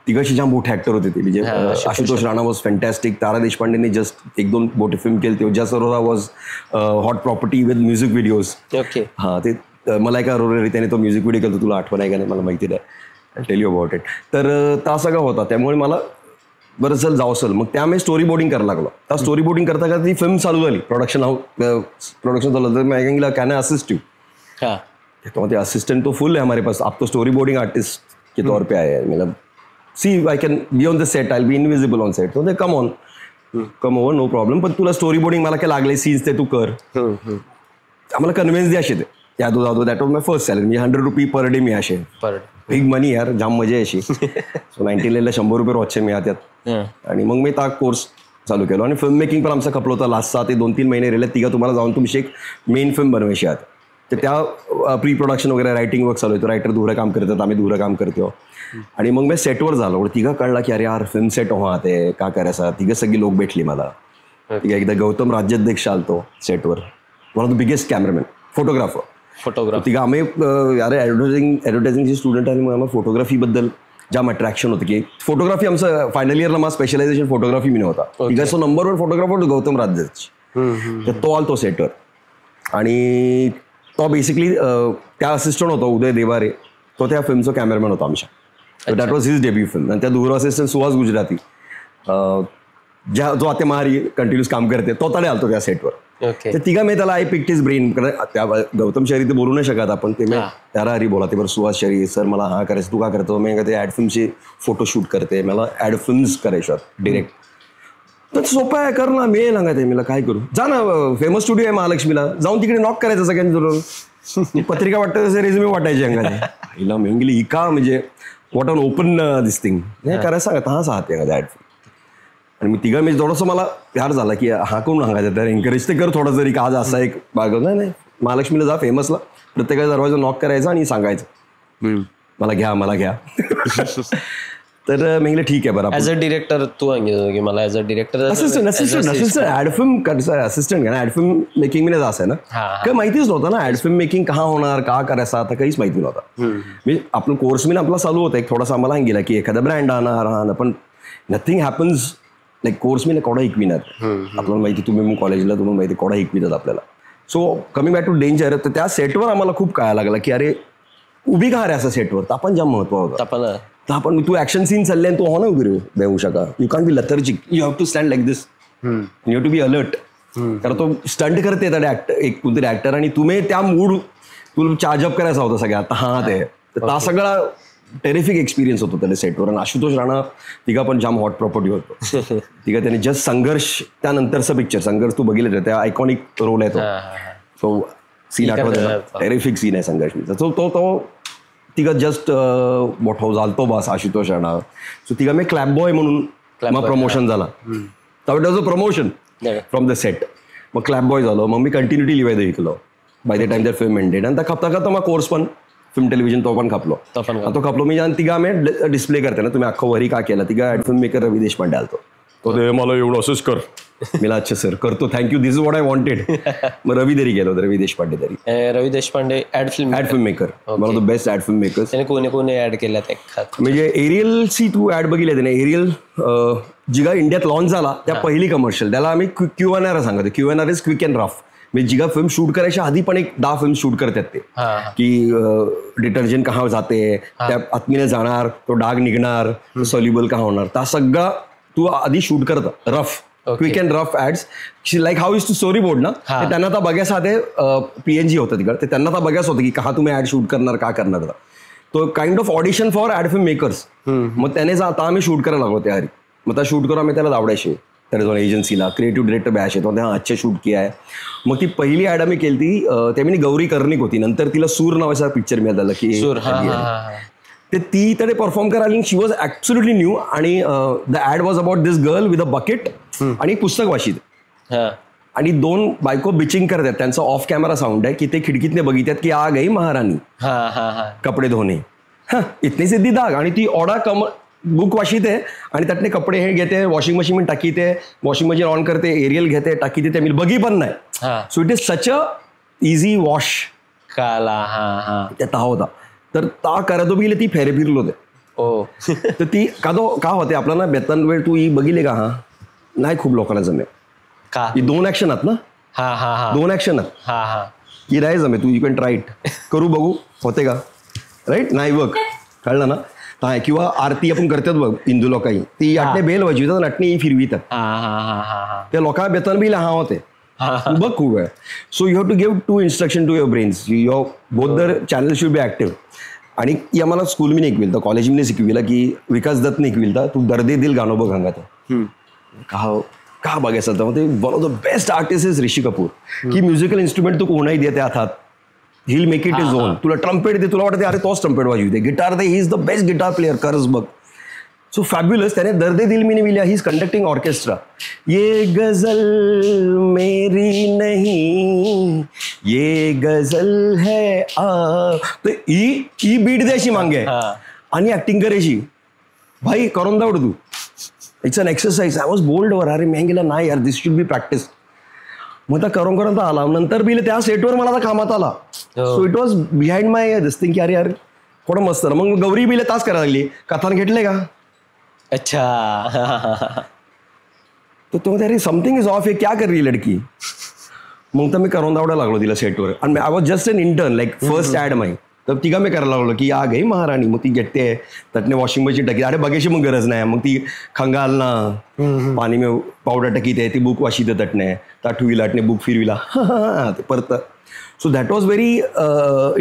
तिघाशी जाम मोठे ऍक्टर होते ते म्हणजे आशुतोष राणा वॉज फॅन्टॅस्टिक तारा देशपांडेने जस्ट 1-2 मोठे फिल्म केले ते Jas Arora was hot property with music videos. Okay हां ते मला एका अरोरा त्याने तो म्युझिक व्हिडिओ केला तुला आठवण आहे का नाही मला माहिती नाही टेल यू अबाउट इट. तर ता सगळा होता त्यामुळे मला बरं चल जाऊ असेल मग त्यामुळे स्टोरी बोर्डिंग करायला लागलो. त्या स्टोरी बोर्डिंग करता करता ती फिल्म चालू झाली प्रोडक्शन चालू तर मैं कहेंगे कैन आई असिस्ट यू. तो ते असिस्टेंट तो फुल है हमारे पास आप तो स्टोरी बोर्डिंग आर्टिस्ट के तौर पे आए हैं मतलब see I can be on the set I be invisible on set तो they come on come over no problem, पण तुला स्टोरी बोर्डिंग मला काय लागले सीन्स ते तू कर, आम्हाला कन्व्हिन्स द्या असे ते यादू जातो. That was my first salary. मी 100 रुपी पर डे मी असे बिग मनी यार, जाम मजा अशी. सो 99ला 100 रुपये रोजचे मी त्यात. आणि मग मी ता कोर्स चालू केलो. आणि फिल्म मेकिंग पण आमचा खपलो होता. लास्टचा ते 2-3 महिने राहिले तिघा तुम्हाला जाऊन तुमची एक मेन फिल्म बनवायची आहात. तर त्या प्री प्रोडक्शन वगैरे रायटिंग वर्क चालू होतं. रायटर दुसरं काम करतात, आम्ही दुसरं काम करतो. आणि मग मी सेटवर झालो. तिघा कळला की अरे यार फिल्म सेट हो ते का करायचा. तिघं सगळी लोक भेटली मला. ठीक आहे. एकदा गौतम राज्याध्यक्ष आलतो सेटवर, one of the biggest cameraman, photographer. तिघा आम्ही अरे ॲडव्हर्टायझिंगचे स्टुडंट आणि मग आम्हाला फोटोग्राफीबद्दल जाम अट्रॅक्शन होतं की फोटोग्राफी आमचं फायनल इयरला मला स्पेशलायझेशन फोटोग्राफी मी नव्हता. तिघाचा नंबर 1 फोटोग्राफर होतो गौतम राज्याध्यक्ष. तर तो आलतो सेटवर. आणि तो बेसिकली त्या असिस्टंट होता उदय देवारे, तो त्या फिल्मचा कॅमेरामॅन होता आमच्या. That was his debut film. आणि त्या दुसरा असिस्टंट सुहास गुजराती, जो आता मारी कंटिन्यूस काम करते, तो तडे आलतो त्या सेटवर. तर तिघा मी त्याला आय पिक्ट हिज ब्रेन. त्या गौतम शहरी ते बोलू नाही शकत आपण, ते मी त्याला हरी बोला ते बरं सुहास शहरी सर मला हा करायचं, तू का करतो. मी ते ॲड फिल्मचे फोटो शूट करते, मला ॲड फिल्म्स करायच्या डिरेक्ट. तर सोपं आहे, कर ना. मी सांगा ते मला काय करू. जा ना, फेमस स्टुडिओ आहे महालक्ष्मीला, जाऊन तिकडे नॉक करायचं सगळ्यांनी. पत्रिका वाटतं तसे रेझ्युमे वाटायचे अंगाने. हिला मेंगली ही का म्हणजे what on open this thing नाही करायचं सांगा हाच आहात एखाद्या ॲड फिल्म. आणि मी तिघा मी थोडंसं मला प्यार झाला की हा कोण सांगायचं तर एनकरेज ते कर थोडं जरी का आज असा एक भाग नाही. महालक्ष्मीला जा फेमसला, प्रत्येकाचा दरवाजा नॉक करायचा आणि सांगायचं मला घ्या. तर मी ठीक आहे बरं. ॲज अ डिरेक्टर तू सांगितलं की मला as a director assistant ad film assistant का ना, ॲड फिल्म मेकिंग मी असं आहे ना, काही माहितीच नव्हतं ना ॲड फिल्म मेकिंग का होणार, का करायचं, आता काहीच माहिती नव्हतं. मी आपलं कोर्स मी आपला चालू होता एक थोडासा आम्हाला सांगितला की एखादा ब्रँड आणणार, पण नथिंग हॅपन्स लाईक कोर्स मी कोडा ऐकविणार. आपल्याला माहिती, तुम्ही मग कॉलेजला तुम्हाला माहिती कोडा ऐकवितात आपल्याला. So coming back to danger, तर त्या सेटवर आम्हाला खूप कळायला लागला की अरे उभी का रे असं सेटवर, तर आपण जाम महत्व होतं. तर आपण तू ऍक्शन सीन चालले आणि तू हो ना उभी देऊ शका. You can be lethargic, you have to stand like this, you have to be alert. कारण तो स्टंट करते त्या एक कोणतरी ऍक्टर आणि तुम्ही त्या मूड तुला चार्जअप करायचा होता सगळ्यात. हा ते हा सगळा टेरिफिक एक्सपिरियन्स होतो त्या सेटवर. आणि आशुतोष राणा तिघा पण जाम हॉट प्रॉपर्टी होतो. तिघा त्याने जस्ट संघर्ष त्यानंतरचं पिक्चर संघर्ष तू बघितलं त्या आयकॉनिक रोल आहे तो. सो सीन आठवत, टेरिफिक सीन आहे संघर्षचा. सो तो तिघा जस्ट मोठा झालतो बस आशुतोष राणा. सो तिघा मी क्लॅप बॉय म्हणून मग प्रमोशन झाला. तर it was a promotion from the set. मग क्लॅप बॉय झालो. मग मी कंटिन्युटी लिवायचं शिकलो by the time that film ended. आणि त्या खपता मग कोर्स पण फिल्म टेलिव्हिजन तो पण खपलो मी. आणि तिघा आम्ही डिस्प्ले करते ना, तुम्ही अख्खं वरी का केला. तिघा ॲड फिल्म मेकर रवी देशपांडे आलतो. तो ते मला एवढं असंच कर. मला अच्छा सर करतो, thank you, this is what I wanted. मग रवी तरी गेलो, रवी देशपांडे तरी. Ravi Deshpande ad film maker, one of the best ad film makers. त्याने कोणी ॲड केल्या त्या, म्हणजे एरियलची तू ॲड बघितली त्याने. एरियल जिगा इंडियात लॉन्च झाला त्या पहिली कमर्शियल, त्याला आम्ही QNR सांगतो. QNR is quick and rough. म्हणजे जिगा फिल्म शूट करायच्या आधी पण एक 10 फिल्म शूट करतात ते, की डिटर्जंट का जाते, त्या आत्मीने जाणार, तो डाग निघणार, सॉल्युबल का होणार, त्या सगळा तू आधी शूट करत rough, quick and rough ads. Like how is to storyboard ना, त्यांना आता बघायचं आहे PNG होतं तिकडे, ते त्यांना आता बघायचं होतं की का तुम्ही ऍड शूट करणार, का करणार. तो kind of audition for ad film makers. मग त्याने आता आम्ही शूट करायला लागलो तयारी. मग त्या शूट करून आम्ही त्याला आवडायचे त्याला जाऊन एजन्सीला. क्रिएटिव्ह डिरेक्टर बॅच येतो, त्या अच्छे शूट किया आहे. मग ती पहिली ऍड आम्ही केली ती त्यावेळी गौरी कर्णिक होती. नंतर तिला सूर नावाचा पिक्चर मिळाला की ते ती त्याने परफॉर्म करायला. She was absolutely new. आणि the ad was about this girl with a bucket आणि पुस्तक वाशीत. आणि 2 बायको बिचिंग करतात. त्यांचा ऑफ कॅमेरा साऊंड आहे की ते खिडकीतने बघितात की आ गई महाराणी कपडे धोने, इतनी सिद्धी दाग. आणि ती ओढा बुक वाशीत आहे आणि त्यातले कपडे हे घेते, वॉशिंग मशीन टाकीते, वॉशिंग मशीन ऑन करते, एरियल घेते, टाकीते, ते मी बघी पण नाही. So it is such a easy wash त्या ता होता. तर ता करतो बघितले ती फेरे फिरलो होते. तर ती का होते आपल्याला बेतन वेळ तू ही बघितले का. हा नाही, खूप लोकांना जमे का 2 ऍक्शन आहात ना, 2 ऍक्शन आहात की नाही जमे. तू यू कॅन ट्राय इट, करू बघू होते का, राईट. नाही बघ कळलं ना. हा किंवा आरती आपण करतात बघ हिंदू लोकांनी, ती आटणे बेल वाजवितात, नटणे फिरवितात, त्या लोकांना बेतन बिल हा होते बघ खूप वेळ. So you have to give 2 instruction to your brains. Your both the channel should be active. आणि ती आम्हाला स्कूल मी शिकविल तर कॉलेज मी शिकविला की विकास दत्तने शिकविल तर तू दर्दे दिल गाणं बघ हंगात का का बघायचं तर ते one of the best artist is Rishi Kapoor. की म्युझिकल इन्स्ट्रुमेंट तू कोणाही देते हातात, he'll make it his own. तुला ट्रम्पेट दे, तुला वाटते अरे तोच ट्रम्पेट वाजवू दे. गिटार दे, he is the best guitar player. खरंच बघ. So fabulous. त्याने दर्दे दिल में मिला, ही इज कंडक्टिंग ऑर्केस्ट्रा. ये गजल मेरी नहीं, ये गजल है तर ही बीट द्यायची मागे आणि ऍक्टिंग करायची. भाई करून दावड तू. It's an exercise. I was bowled over. अरे मी गेला नाही यार, दिस शुड बी प्रॅक्टिस. मग त्या करून आला. नंतर बिल त्या सेटवर मला आता कामात आला. So it was behind my this thing की अरे यार थोडं मस्त. मग गौरी बिले तास करायला लागली. कथान घेतले का. अच्छा. तो अरे समथिंग इज ऑफ. हे क्या कर रही लडकी. मग तर मी करून दावडायला लागलो तिला सेटवर. आणि I was just an intern like first ad my. तर तिघा मी करायला लागलो की आ गई महाराणी. मग ती घेते तटने वॉशिंग मशीन टाकी. अरे बघायची मग गरज नाही. मग ती खंगाल ना पाणी में पावडर टाकीत आहे. ती बुक वाशी तर तटणे ताठविला अटने बुक फिरविला ते परत. So that was very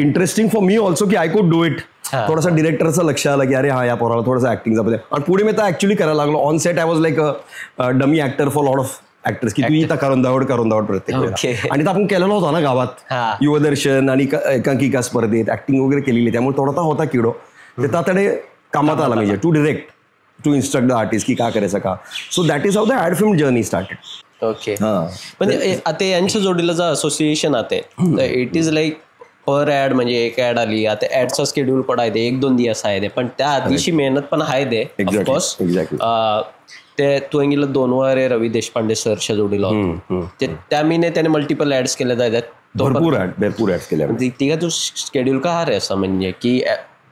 interesting for me also की आय कुड डू इट. थोडासा डिरेक्टरचं लक्ष आलं की अरे हा या पोराला थोडासा ऍक्टिंगचा पद्धत. आणि पुढे मी तर ऍक्च्युली करायला लागलो. On set I was like a dummy actor for lot of actors की तू इथं करून दावड प्रत्येक वेळेला. आणि तर आपण केलेलं होतं ना गावात युवदर्शन आणि एकांकिका स्पर्धेत ऍक्टिंग वगैरे केलेली. त्यामुळे थोडा होता किडो. ते तातडे कामात आला म्हणजे to direct, to instruct the artist की का करायचं का. So that is how the ad film journey started. Okay. पण आता यांच्या जोडीला जर असोसिएशन आहे it is like per ad म्हणजे एक ऍड आली आता ऍडचा शेड्यूल पण आहे ते 1-2 दिवस आहे ते. पण त्या आधीची मेहनत पण आहे ते ऑफकोर्स. ते तू गेला 2 वर रवी देशपांडे सरच्या जोडीला होतो. त्या मीने त्याने मल्टिपल ऍड्स केल्या जातात. भरपूर ऍड्स केल्या. तिघा तू शेड्यूल का आहे असं म्हणजे की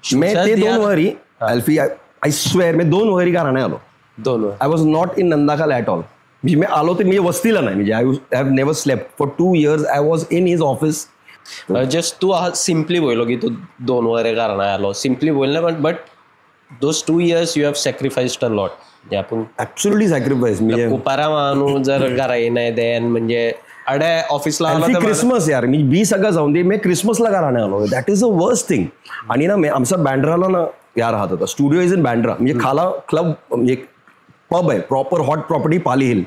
ते 2 वरी अल्फी आय स्वेअर मी 2 वरी का राहणे आलो. 2 वर I was not in Nandakhal at all. म्हणजे मी आलो तर मी वस्तीला नाही. म्हणजे I have never slept for 2 years. I was in his office. Just तू सिम्पली बोललो की तू 2 वर कारण आलो सिम्पली बोलले. But those 2 years you have sacrificed a lot. म्हणजे आपण ऍब्सोल्युटली सॅक्रिफाईस. म्हणजे कुपारा मानू जर घरा नाही देन म्हणजे अडे ऑफिसला क्रिसमस यार मी सगळं जाऊन दे. मी क्रिसमसला का राहणे आलो. That is a worst thing. आणि ना आमचा बँड्राला ना या राहत होता. Studio is in Bandra. म्हणजे खाला क्लब म्हणजे पब आहे proper hot property Pali hill.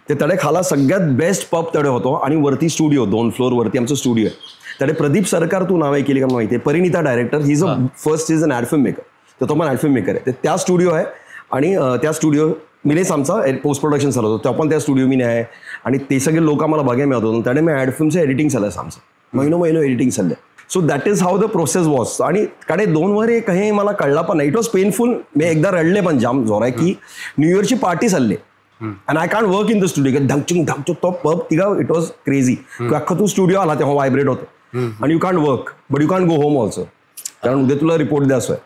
ते तडे खाला सगळ्यात बेस्ट पब तडे होतो. आणि वरती स्टुडिओ 2 फ्लोअर वरती आमचं स्टुडिओ आहे. तडे प्रदीप सरकार तू नाव केली का माहिती आहे. Parinita director he is a first is an ad film maker. तर तो पण ॲड फिल्म मेकर आहे. ते त्या स्टुडिओ आहे. आणि त्या स्टुडिओ मीनेच आमचा पोस्ट प्रोडक्शन चालत होतं. तो पण त्या स्टुडिओ मी आहे. आणि ते सगळे लोक आम्हाला बघायला मिळत होतं. त्याने मी ॲड फिल्मचं एडिटिंग चाललं आहे आमचं. महिनो एडिटिंग चाललंय. So that is how the process was. आणि कडे 2 वर काही मला कळला पण नाही. It was painful. मी एकदा रडले पण जाम जोर आहे की न्यू इयरची पार्टी चालली and I can't work in the studio. धमचुक तो पब तिघा इट वॉज क्रेझी. अख्खा तू स्टुडिओ आला तेव्हा व्हायब्रेट होते. आणि you can't work but you can't go home also. कारण उद्या तुला रिपोर्ट द्यायचो आहे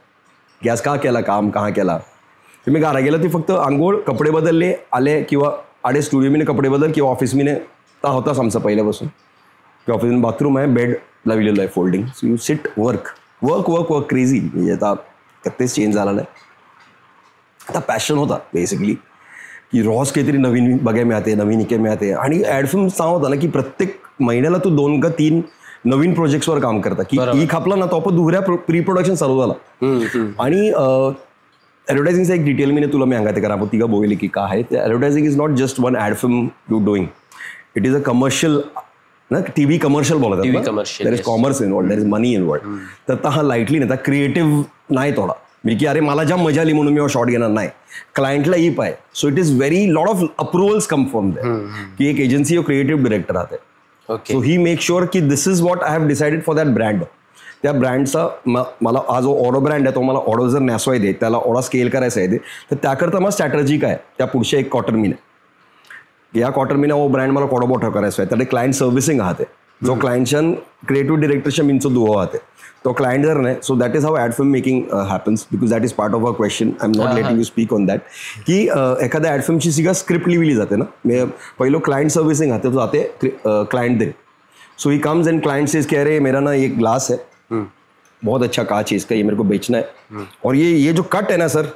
की आज का केला काम का केला. मी घरा गेलं ती फक्त आंघोळ कपडे बदलले आले किंवा आडे स्टुडिओ मीने कपडे बदल किंवा ऑफिस मीने होताच आमचा पहिल्यापासून की ऑफिस बाथरूम आहे बेड लावलेलं आहे folding. So you sit work crazy. म्हणजे आता कत्तेच चेंज झाला नाही. आता पॅशन होता बेसिकली की रोज काहीतरी नवीन बघायला मिळते नवीन इके मिळते. आणि ॲड फिल्म सांग होता ना की प्रत्येक महिन्याला तू 2 का 3 नवीन प्रोजेक्ट्सवर काम करता की ही खापला ना तो आपण दुसऱ्या प्री प्रोडक्शन चालू झाला. आणि ॲडव्हर्टायझिंगचा एक डिटेल मी तुला मी सांगायचं करा आपण तिघा बोलली की काय आहे. Advertising is not just one ad film you doing. It is a commercial ना टीव्ही कमर्शियल बोलतात. There is commerce involved there is money involved. तर हा लाईटली नाही क्रिएटिव्ह नाही थोडा मी की अरे मला ज्या मजा आली म्हणून मी शॉट घेणार नाही. क्लायंटला ईप आहे. So it is very lot of approvals come from that की एक एजन्सी क्रिएटिव्ह डिरेक्टर राहते. सो ही मेक शुअर की this is what I have decided for that brand. त्या ब्रँडचा मला हा जो ऑडो ब्रँड आहे तो मला ऑडो जर न्यासवाय दे त्याला ऑडा स्केल करायचा आहे तर त्याकरता मला स्ट्रॅटर्जी काय त्या पुढच्या 1 क्वार्टर महिने या क्वार्टर महिना वो ब्रँड मला कोडो मोठा करायचा आहे. त्याने क्लायंट सर्व्हिसिंग आहाते जो क्लायंटच्या क्रिएटिव्ह डिरेक्टरच्या मिनचो दुओ आहाते तो क्लायंट जर नाही. So that is how ad film making happens because that is part of a question. I am not letting you speak on that की एखाद्या ॲड फिल्मची सिगा स्क्रिप्ट लिहिली जाते ना. पहिलं क्लायंट सर्व्हिसिंग आहाते तो जाते client they. So he comes end client says कह रहे मेरा ना एक ग्लास है बहुत अच्छा कांच है इसका ये मेरे को बेचना है और ये जो कट है ना सर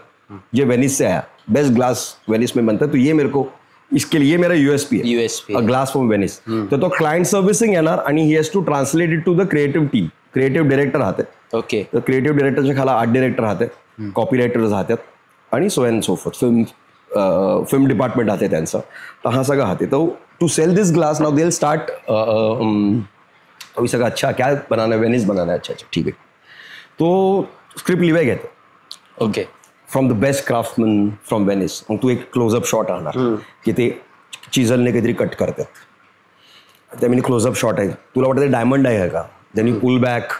ये वेनिस से आया बेस्ट ग्लास वेनिस में बनता है तो ये मेरे को इसके लिए मेरा यूएसपी है ग्लास फ्रॉम वेनिस. तो क्लायंट सर्व्हिसिंग येणार आणि he has to translate it to the creative team. Creative director राहते. ओके. तर क्रिएटिव्ह डिरेक्टरच्या खाला आर्ट डिरेक्टर राहते कॉपी रायटर्स राहतात आणि so and so forth film film department आहे त्यांचं, तर हा सगळं हाते तो to sell this glass now they start अभी सगळं अच्छा क्या बनाना है, वेनिस बनाना है, अच्छा अच्छा ठीक आहे. तो स्क्रिप्ट लिवाय घेतो okay from the best craftsman from Venice. मग तू एक क्लोजअप शॉट आणणार की ते चिझलने काहीतरी कट करतात, त्यामुळे क्लोजअप शॉट आहे, तुला वाटतं डायमंड आहे का, then you pull back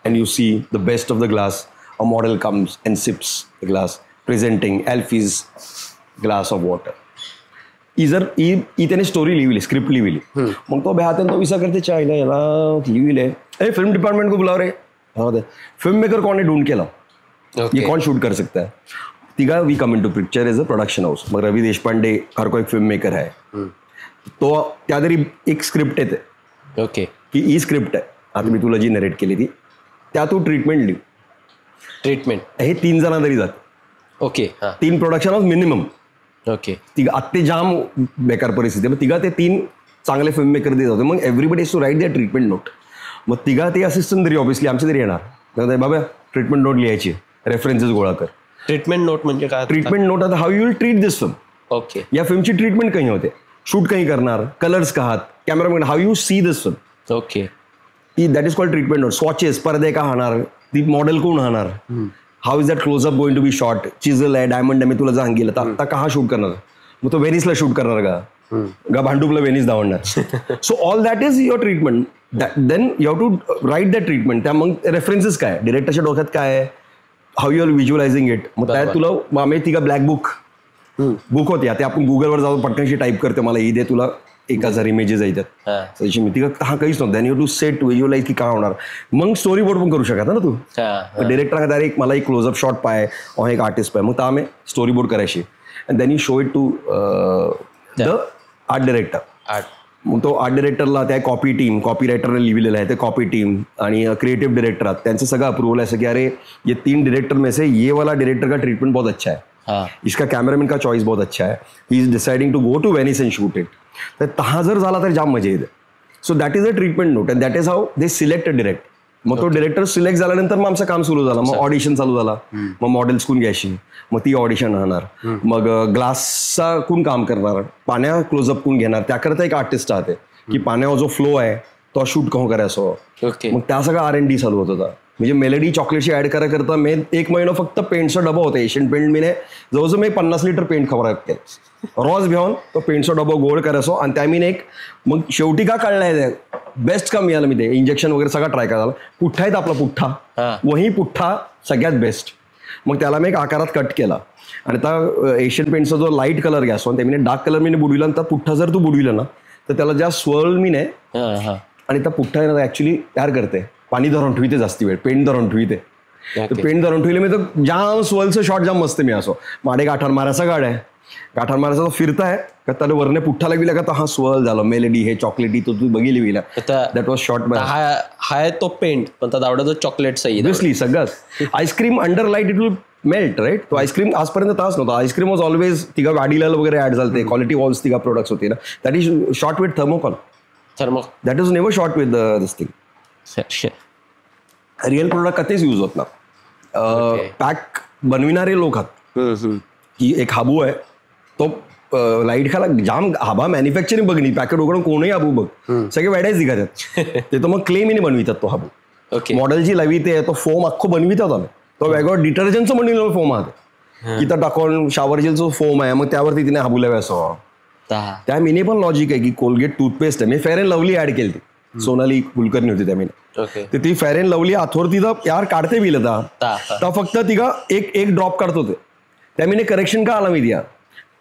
and you see the best of the glass, a model comes and sips the glass presenting Elfies glass of water. त्याने स्टोरी लिहिली, स्क्रिप्ट लिहिली. मग तो बेहाते तो विचार करते चायला याला लिहिलंय, अरे फिल्म डिपार्टमेंट को बुलाव रे, फिल्म मेकर कौन है ढूंढ के लाओ, ये कौन शूट कर सकता है. तिघा we come into picture as a production house. मग रवी देशपांडे हर को एक फिल्म मेकर आहे, तो त्या तरी एक स्क्रिप्ट येते ओके की ही स्क्रिप्ट आहे, आता मी तुला जी नरेट केली ती त्या तू ट्रीटमेंट लिहू. ट्रीटमेंट हे 3 जण तरी जात, okay 3 production house minimum. Okay तिघा आत्ते जाम बेकार परिस्थिती, मग तिघा ते 3 चांगले फिल्म मेकर देत होते. मग everybody is to write their treatment note. मग तिघा ते असिस्टंट तरी ऑब्विसली आमचे तरी येणार, तर बाबा ट्रीटमेंट नोट लिहायची, रेफरन्सेस गोळा कर. ट्रीटमेंट नोट म्हणजे काय? ट्रीटमेंट नोट आता how you will treat this film. Okay या फिल्मची ट्रीटमेंट कहीं होते, शूट कहीं करणार, कलर्स का हात, cameraman, how you see this film. Okay that is called treatment note. Swatches, पडदे का हाणार, ती मॉडेल कोण हाणार, how is that close up going to be shot, chisel आहे, डायमंड आहे, मी तुला जाऊन गेलं तर आता कहा शूट करणार, मग तो व्हेनिसला शूट करणार का भांडूपला व्हेनिस धावणार. So all that is your treatment. Then you have to write that treatment. त्या मग रेफरन्सेस काय, डिरेक्टरच्या डोक्यात काय आहे, how you are visualizing it. मग त्यात तुला आम्ही तिघा ब्लॅक बुक होती, आता आपण गुगलवर जाऊन पटकनशी टाईप करते, मला ही दे, तुला 1000 इमेजेस येतात त्याची, मी तिघा हा काहीच नव्हतं. Then you to set visualize की काय होणार. मग स्टोरी बोर्ड पण करू शकता ना तू. डिरेक्टर डायरेक्ट मला एक क्लोजअप शॉट पाय, एक आर्टिस्ट पाय, मग तर आम्ही स्टोरी बोर्ड करायची. And then you show it to the art director. मग तो आर्ट डिरेक्टरला त्या कॉपी टीम, कॉपी रायटरने लिहिलेलं आहे ते कॉपी टीम आणि क्रिएटिव्ह डिरेक्टर त्यांचं सगळं अप्रूवल आहे की अरे ये 3 डायरेक्टर में से ये वाला डायरेक्टर का ट्रीटमेंट बहुत अच्छा है, इसका कैमरामैन का चॉइस बहुत अच्छा है, he is deciding to go to Venice and shoot it. तर तहा जर झाला तर जाम मजा येते. So that is a treatment note and that is how they select a direct. मग तो डिरेक्टर सिलेक्ट झाल्यानंतर मग आमचं काम सुरू झालं. मग ऑडिशन चालू झाला, मग मॉडेल्स कोण घ्यायची, मग ती ऑडिशन राहणार, मग ग्लासचा कोण काम करणार, पाण्या क्लोजअप कोण घेणार, त्याकरता एक आर्टिस्ट राहते की पाण्यावर जो फ्लो आहे तो शूट कहो करायचो. मग त्या सगळं R&D चालू होत होता. म्हणजे मेलडी चॉकलेटची ऍड करता मी 1 महिना फक्त पेंटचा डबा होता एशियन पेंट. मी जवळजवळ मी 50 लिटर पेंट खबर केलं रॉज घेऊन तो पेंटचा डबा गोळ करायचो. आणि त्या मी एक मग शेवटी का काढलाय बेस्ट का मिळालं, मी ते इंजेक्शन वगैरे सगळं ट्राय करायला. पुठ्ठा आहे आपला पुठ्ठा, वही पुठ्ठा सगळ्यात बेस्ट. मग त्याला मी एक आकारात कट केला आणि त्या एशियन पेंटचा जो लाईट कलर घ्यायचो आणि ते मी डार्क कलर मी बुडविला. आणि त्या पुठ्ठा जर तू बुडविला ना तर त्याला ज्या स्वर्ल मी नाही आणि त्या पुठ्ठा ऍक्च्युली तयार करते, पाणी धरून ठेवते जास्ती वेळ, पेंट धरून ठेवते. पेंट धरून ठेवले मी तर जाम स्वर्लचं शॉट जाम मस्त मी असो. माडे गाठाण मारायचा गाड आहे, गाठाण मारायचा तो फिरताय का त्याला वरने पुठ्ठाला गेला का तो हा स्वर्ल झाला, मेलेडी हे चॉकलेटी तो तू बघितली गेला, दॅट वॉज शॉट. हाय तो पेंट पण त्यात आवडतो चॉकलेट ऑब्वियसली सगळंच. Ice cream under light it will melt right. तो आईस्क्रीम आजपर्यंत तास नव्हता. आईस्क्रीम वॉज ऑलवेज तिघा वाडीला वगैरे ऍड झालते, क्वालिटी वॉल्स तिघा प्रोडक्ट्स होते ना, that is short with thermocol. That is never short with this thing. Real product कधीच यूज होत ना. पॅक बनविणारे लोक आहेत की एक हाबू आहे तो लाईट खाला जाम हाबा मॅन्युफॅक्चरिंग बघणी पॅकेट उघडून कोणही हाबू बघ सगळे वेड्याच दिखातात ते तो मग क्लेमीने बनवितात तो हाबू. मॉडेलची लावी ते तो फोम अख्खो बनवितात आम्ही. तो वेगळं डिटर्जंटचं बनविलेलं फोम आहे की तर टाकून शॉवर जेलचं फोम आहे, मग त्यावरती तिने हाबू लावे असं. त्या मिने पण लॉजिक आहे की कोलगेट टूथपेस्ट आहे, मी फेअर अँड लवली ऍड केली ती, सोनाली कुलकर्णी होती त्या मिने. तर ती फेअर अँड लवली आथोरती तर यार काढते बिल तर फक्त तिघा एक ड्रॉप काढतो ते. त्या मिने करेक्शन का आला मी द्या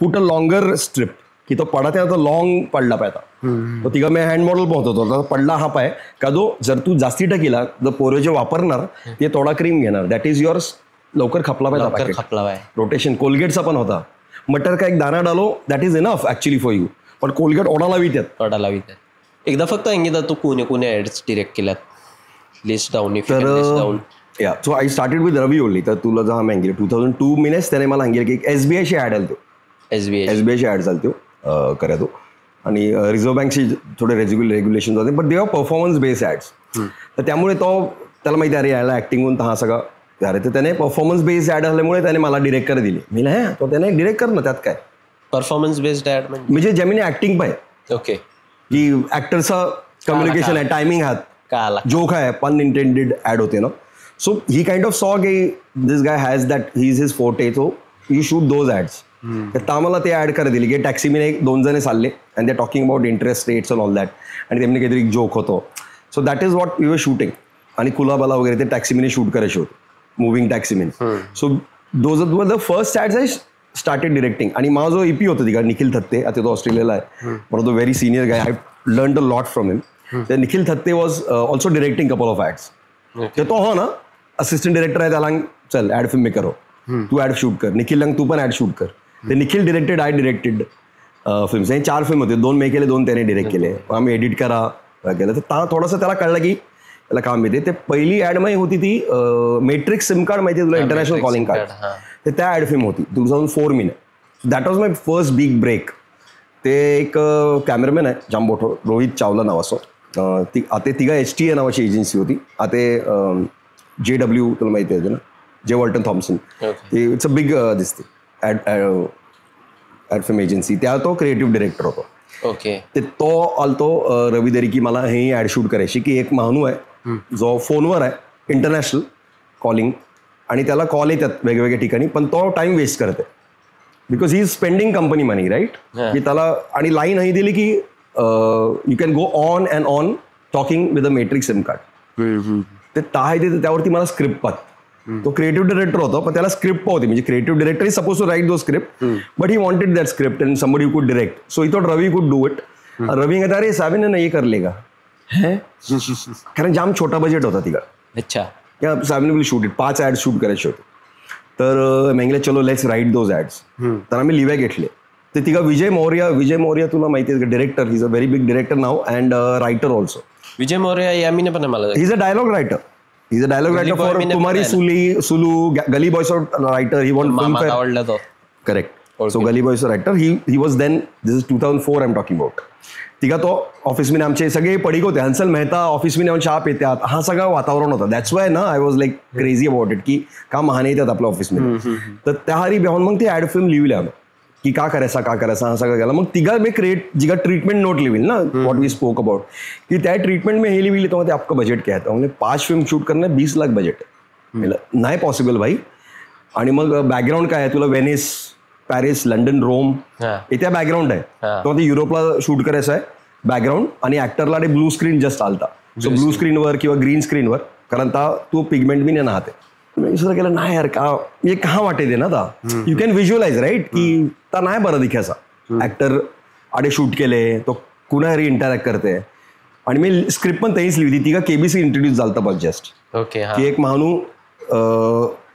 पुट अ लॉंगर स्ट्रिप की तो पडा त्या लॉंग पडला पाहिजे. तो तिघा मी हँड मॉडेल पोहत होतो पडला हा पाय का जो जर तू जास्ती टाकीला जर पोरे जे वापरणार ते थोडा क्रीम घेणार, दॅट इज युअर्स लवकर खपला पाहिजे. रोटेशन कोलगेटचा पण होता. मटर का एक दाना डालो that is enough actually for you, पण कोलगेट ओढा लावित्यात. एकदा फक्त अंगिता तू कोणी ऍड्स डिरेक्ट केल्यात, लिस्ट डाऊन तर या so I started with Ravi only. तर तुला जर आम्ही अंगिले 2002 मिनिट्स त्याने मला अंगिले की एक SBIची ऍड आली, SBIची ऍड झाली तो करा तो. आणि रिझर्व्ह बँकची थोडे रेग्युलेशन होते but they are performance based ads. तर त्यामुळे तो त्याला माहिती अरे यायला ऍक्टिंग होऊन हा सगळा अरे तर त्याने परफॉर्मन्स बेस्ड ऍड झाल्यामुळे त्याने मला डिरेक्ट कर दिली. मी नाही तो त्याने डिरेक्ट कर ना त्यात काय. परफॉर्मन्स बेस्ड ऍड म्हणजे जेमिनी ऍक्टिंग पण आहे ओके की ऍक्टरचं कम्युनिकेशन आहे, टायमिंग आहे, का आला जोक आहे, पन इंटेंडेड ऍड होते ना. सो ही काइंड ऑफ सॉ की this guy has that he is his forte, so you shoot those ads. तर आम्हाला ते ऍड करत दिली की टॅक्सीमीने 2 जण चालले and they talking about interest rates and all that, आणि त्यांनी काहीतरी जोक होतो. So that is what you were shooting. आणि कुलाबाला वगैरे ते टॅक्सीमीने शूट करायचे होते, मुव्हिंग टॅक्सीमीने. So those were the first ads I started directing. आणि माझा जो EP होता तिकडे निखिल थत्ते, आता तो ऑस्ट्रेलियाला आहे, one of the very senior guy, I learn a lot from him. तर Nikhil Thatte was also directing couple of ads. तर तो हो ना असिस्टंट डिरेक्टर आहे, त्याला चल ऍड फिल्म मेकर हो, तू ऍड शूट कर. निखिल तू पण ऍड शूट कर. तर Nikhil directed, I directed films. हे 4 फिल्म होते, 2 मी केले, 2 त्याने डिरेक्ट केले. आम्ही एडिट करा केलं. तर थोडंसं त्याला कळलं की त्याला काम येते. ते पहिली ऍड माहिती होती ती मेट्रिक्स सिम कार्ड माहिती आहे तुला, इंटरनॅशनल कॉलिंग कार्ड. तर त्या ऍड फिल्म होती 2004 मीने. That was my first big break. ते एक कॅमेरामॅन आहे जाम मोठं, रोहित चावला नावाचं. आता तिघा HTA नावाची एजन्सी होती. आता JW तुला माहिती आहे ना, J Walton Thompson. It's a big दिसते ॲड फिल्म एजन्सी. त्या तो क्रिएटिव्ह डिरेक्टर होतो. ओके. ते तो आलतो रवी दरी की मला हे ॲड शूट करायची, की एक माणू आहे जो फोनवर आहे इंटरनॅशनल कॉलिंग, आणि त्याला कॉल येतात वेगवेगळ्या ठिकाणी, पण तो टाइम वेस्ट करते because he is spending company money, right. की त्याला आणि लाईन ही दिली की you can go on and on talking with a metric SIM card. ते आहे ते त्यावरती मला स्क्रिप्ट पाहत. तो क्रिएटिव्ह डिरेक्टर होता, पण त्याला स्क्रिप्ट होती. म्हणजे creative director is suppose to write the script, but he wanted that script and somebody could direct. So he thought Ravi could do it. रवी कहता अरे साबिन ना ये कर लेगा है, कारण जाम छोटा बजेट होता तिकडे. अच्छा. या Sabin will shoot it, 5 ad shoot करायचे होते. तर मेंगले चलो लेट्स राईट दोज ऍड्स. तर आम्ही लिव्या घेतले. ते तिघा विजय मौर्य तुला माहिती आहे director, he is a very big director नाव and writer also. Vijay Maurya यामीने पण मला, he is a dialogue writer. He is a dialogue writer for Kumari Sulu, Gully boys writer. He want film आवडला तो. Correct. So Gully boys writer he was then, this is 2004 I am talking about. तिघा तो ऑफिसमध्ये आमचे सगळे पडिक होते. हंसल मेहता ऑफिसमध्ये येऊन चहा पितात, हा सगळं वातावरण होतं. दॅट्स वाय ना I was like crazy about it, की का महान येतात आपल्या ऑफिसमध्ये. तर त्या हारी बेहून मग ती ॲड फिल्म लिहिल्या की का करायचा हा सगळं केला. मग तिघा मी जिगा ट्रीटमेंट नोट लिहिल ना, वॉट वी स्पोक अबाउट, की त्या ट्रीटमेंट में हे लिहिली तो आपका बजेट क्या है. तो हमने 5 फिल्म शूट करना 20 लाख बजेट. नाही पॉसिबल भाई. आणि मग बॅकग्राऊंड काय आहे तुला, वेनिस, पॅरिस, लंडन, रोम, हे त्या बॅकग्राऊंड आहे. तो ते युरोपला शूट करायचं आहे बॅकग्राऊंड, आणि ऍक्टरला ते ब्लू स्क्रीन जस्ट आलता. सो ब्लू स्क्रीनवर किंवा ग्रीन स्क्रीनवर, कारण तो पिगमेंट मी नाही नाहते. मी सुद्धा केलं नाही यार, का म्हणजे का वाटे दे ना ता यू कॅन व्हिज्युअलाइज राईट, की ता नाही बरं दिखायचा. ऍक्टर आडे शूट केले, तो कुणारी इंटरॅक्ट करते. आणि मी स्क्रिप्ट पण तेच लिहिली. ती का KBC इंट्रोड्यूस झालता बस जस्ट. ओके. की एक माणू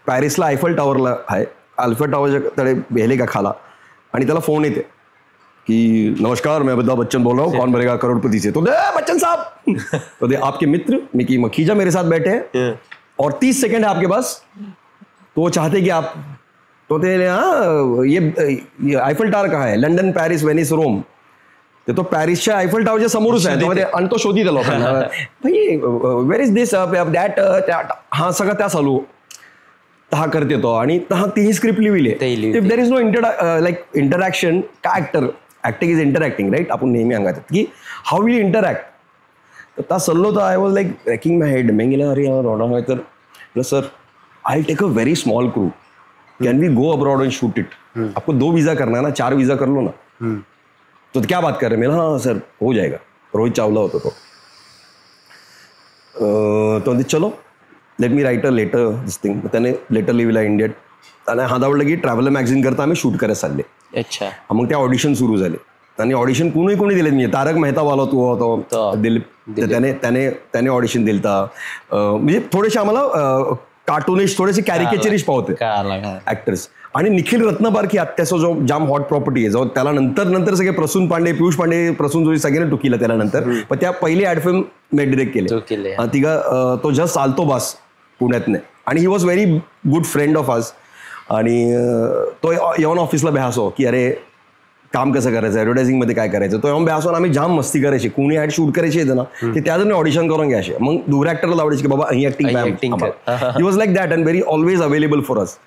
पॅरिसला आयफल टॉवरला आहे, आयफल टॉवरच्या तडे भेले का खाला, आणि त्याला फोन येते कि नमस्कार मैं अमिताभ बच्चन बोल रहा हूँ, कौन बनेगा करोड़पति से. तो दे बच्चन साहब, तो दे आपके मित्र मिकी मखीजा मेरे साथ बैठे हैं और 30 सेकंड है आपके पास, तो वो चाहते कि आप, तो ते हाँ ये आयफल टावर कहाँ है, लंडन, पॅरिस, वेनिस, रोम. तो पॅरिसच्या आयफल टावरच्या समोरच आहे. आणि तो शोधित लोकांना वेर इज दिस दॅट, हा सगळं त्या चालू हा करते तो. आणि तीही स्क्रिप्ट लिहिली. If there is no like interaction का ऍक्टिंग इज इंटरॅक्टिंग राईट. आपण नेहमी सांगतात की हाऊ विल इंटरॅक्ट. तर त्या सल्लो तर I was like breaking my head. मी गेला अरे रोडा तर sir I take a very small crew, can we go abroad and shoot it. आपको 2 वीजा करना है ना, 4 वीजा कर लो ना. तो क्या बात कर रहे हैं. हाँ सर हो जाएगा. रोहित चावला होता तो चलो let me write a letter this thing. त्याने लेटर लिहिला इंडियन, आणि हात आवडलं की ट्रॅव्हलर मॅगझिन करता आम्ही शूट करायला चालले. अच्छा. मग त्या ऑडिशन सुरू झाले, आणि ऑडिशन कोणी दिले. मी तारक मेहता वाला तू होतो दिलीप, त्याने ऑडिशन दिलता. म्हणजे थोडेसे आम्हाला कार्टूनिश, थोडेसे कॅरिकेचरिश पावते ऍक्टर्स. आणि निखिल रत्नबारकी आत्याचा जो जाम हॉट प्रॉपर्टी आहे, जो त्याला नंतर सगळे प्रसून पांडे, पियुष पांडे, प्रसून जोशी सगळ्यांना टुकीला त्याला नंतर. पण त्या पहिली ऍड फिल्म मी डिरेक्ट केली. तिघा तो जस्ट आलतो बास पुण्यातने, आणि he was very good friend of us. आणि तो येऊन ऑफिसला बेहासो की अरे काम कसं करायचं, ऍडव्हर्टायझिंग मध्ये काय करायचं. तो येऊन बसून आम्ही जाम मस्ती करायची. कोणी ऍड शूट करायची येतं ना ते त्या जण ऑडिशन करून घ्यायचे. मग दुसऱ्या ऍक्टरला आवडायचे की बाबा ही acting he was like that and very always available for us.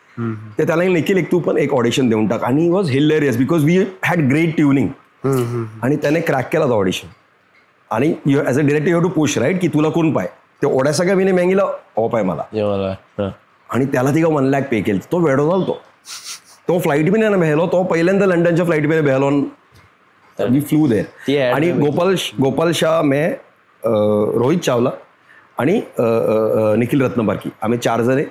ते त्याला निखिल एक तू पण एक ऑडिशन देऊन टाक. आणि was hilarious because we had great tuning. आणि त्याने क्रॅक केला तो ऑडिशन. आणि as a director you to push right की तुला कोण पाय. ते ओढ्या सगळ्या मी मँगीला ऑफ आहे मला. आणि त्याला ती 1 लाख पे केलं. तो वेडो झाला तो फ्लाईट बी नाही ना भेलो. तो पहिल्यांदा लंडनच्या फ्लाईट बी भेलो. वी फ्लू देर. आणि गोपाल शाह मे रोहित चावला आणि निखिल रत्नबारकी आम्ही 4 जण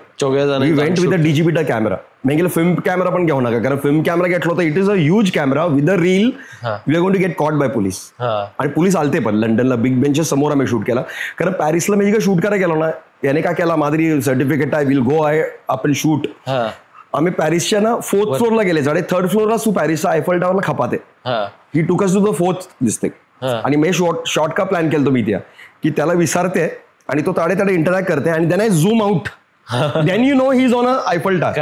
we went with a DGP camera. मी फिल्म कॅमेरा पण घेऊ नका कारण फिल्म कॅमेरा घेतला होता. It is a huge camera with a reel. We are going to get caught by police. आणि पोलीस आलते पण लंडनला बिग बेंचच्या समोर आम्ही शूट केला. कारण पॅरिसला मी जेव्हा शूट करायला गेलो ना याने काय केला माधुरी सर्टिफिकेट आहे विल गो आहे आपण शूट. आम्ही पॅरिसच्या ना 4th फ्लोअरला गेले. 3rd फ्लोअरला तू पॅरिसचा आयफल टॉवरला खपाते. He took us to the 4th दिसते. आणि मी शॉर्ट का प्लॅन केलं मी त्या की त्याला विचारते आणि तो ताडे ताडे इंटरॅक्ट करते आणि त्याने zoom out. Then you know he is on a Eiffel tower.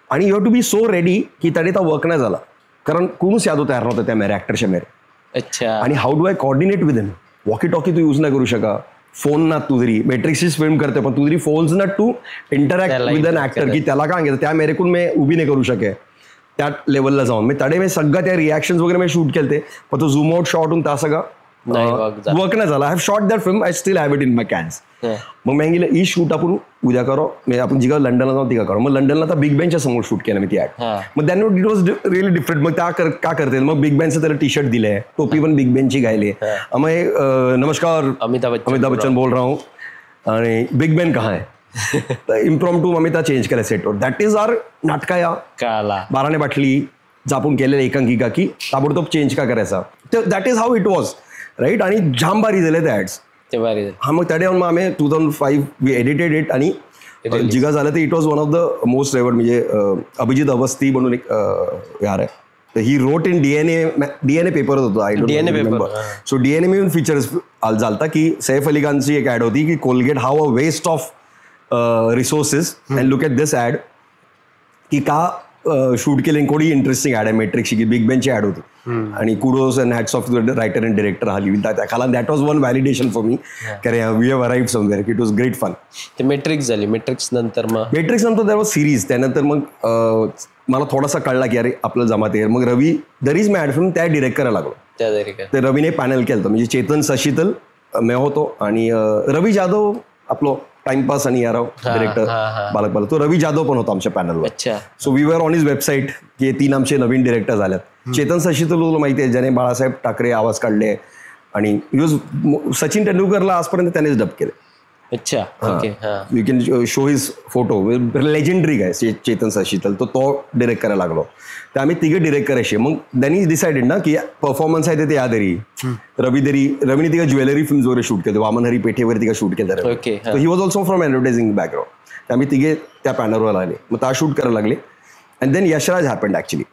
And you have to be so ready की ताडे तो वर्क नाही झाला कारण कोणच यादो तयार नव्हतं त्या मेरे ऍक्टरच्या मेरे. अच्छा. आणि how do I coordinate with him. Walkie talkie तू यूज नाही करू शका. फोन ना तू जरी मॅट्रिक्सचीच फिल्म करते पण तू जरी फोन्स ना to interact with an actor की त्याला काय सांगितलं त्या मेरेकून मी उभी नाही करू शके त्या लेवलला जाऊन. मी तडे मी सगळं त्या रिॲक्शन वगैरे मी शूट केले पण तो झूम आउट शॉट होऊन त्या सगळं वर्क नाही झाला. I have shot that film. I still have it in my cans. मग मी गेलं ई शूट आपण उद्या करो. आपण जिगा लंडनला जाऊ तिका करो. मग लंडनला तर बिग बँच्या समोर शूट केलं मी ती ऍड. मग then it was really different. मग त्या का करते मग बिग बँचं त्याला टी शर्ट दिलंय टोपी पण बिग बँची घायली. मग नमस्कार अमिताभ बच्चन बोल रहा हूँ आणि बिग बॅन कहाँ है. इम्प्रॉम्प्टू अमिता चेंज केलं सेटवर. दॅट इज आर नाटका या बाराने बाटली जापून केलेलं एकांकिका की ताबडतोब चेंज का करायचा. That is how it was right. आणि जाम भारी झाले त्या ऍड्स. हा मग त्या मग आम्ही 2005 वी एडिटेड इट आणि जिगा झालं तर it was one of the most rewarded. म्हणजे अभिजित अवस्थी म्हणून एक यार आहे. He wrote in DNA paper होतो. I don't remember. So DNA मी फीचर्स झालता की सैफ अली खानची एक ऍड होती की Colgate have a waste of resources and look at this ad की का शूट केले. कोणी इंटरेस्टिंग ऍड आहे मॅट्रिक्सची की बिग बँची ऍड होती. आणि kudos and hats off writer and director हा लिहिला त्याला. That was one validation for me की we have arrived somewhere. It was great fun. ते मॅट्रिक्स झाली. मॅट्रिक्स नंतर त्या वॉज सिरीज. त्यानंतर मग मला थोडासा कळला की अरे आपलं जमात आहे. मग रवी दरीज मी ऍड फिल्म त्या डिरेक्ट करायला लागलो. ते रवीने पॅनल केलं म्हणजे चेतन सशीतल मी होतो आणि रवी जाधव आपलं टाइमपास आणि याराव डिरेक्टर बालक तो रवी जाधव पण होता आमच्या पॅनलवर. So we were on his website की 3 आमचे नवीन डिरेक्टर झाल्यात. चेतन शशीतल तुला माहिती आहे ज्याने बाळासाहेब ठाकरे आवाज काढले आणि सचिन तेंडुलकरला आजपर्यंत त्यानेच डब केले. You can show his photo. Legendary आहे चेतन शशीतल. तो डिरेक्ट करायला लागलो. तर आम्ही तिघे डिरेक्ट करायचे. मग त्यांनी डिसाइडेड ना की परफॉर्मन्स आहे ते यादरी रवीने तिघा ज्वेलरी फिल्म्स वगैरे शूट केलं. वामन हरी पेठेवर तिघा शूट केलं. तर he was also from advertising background. तर आम्ही तिघे त्या पॅनलवर आले. मग त्या शूट करायला लागले. And then Yashraj happened actually.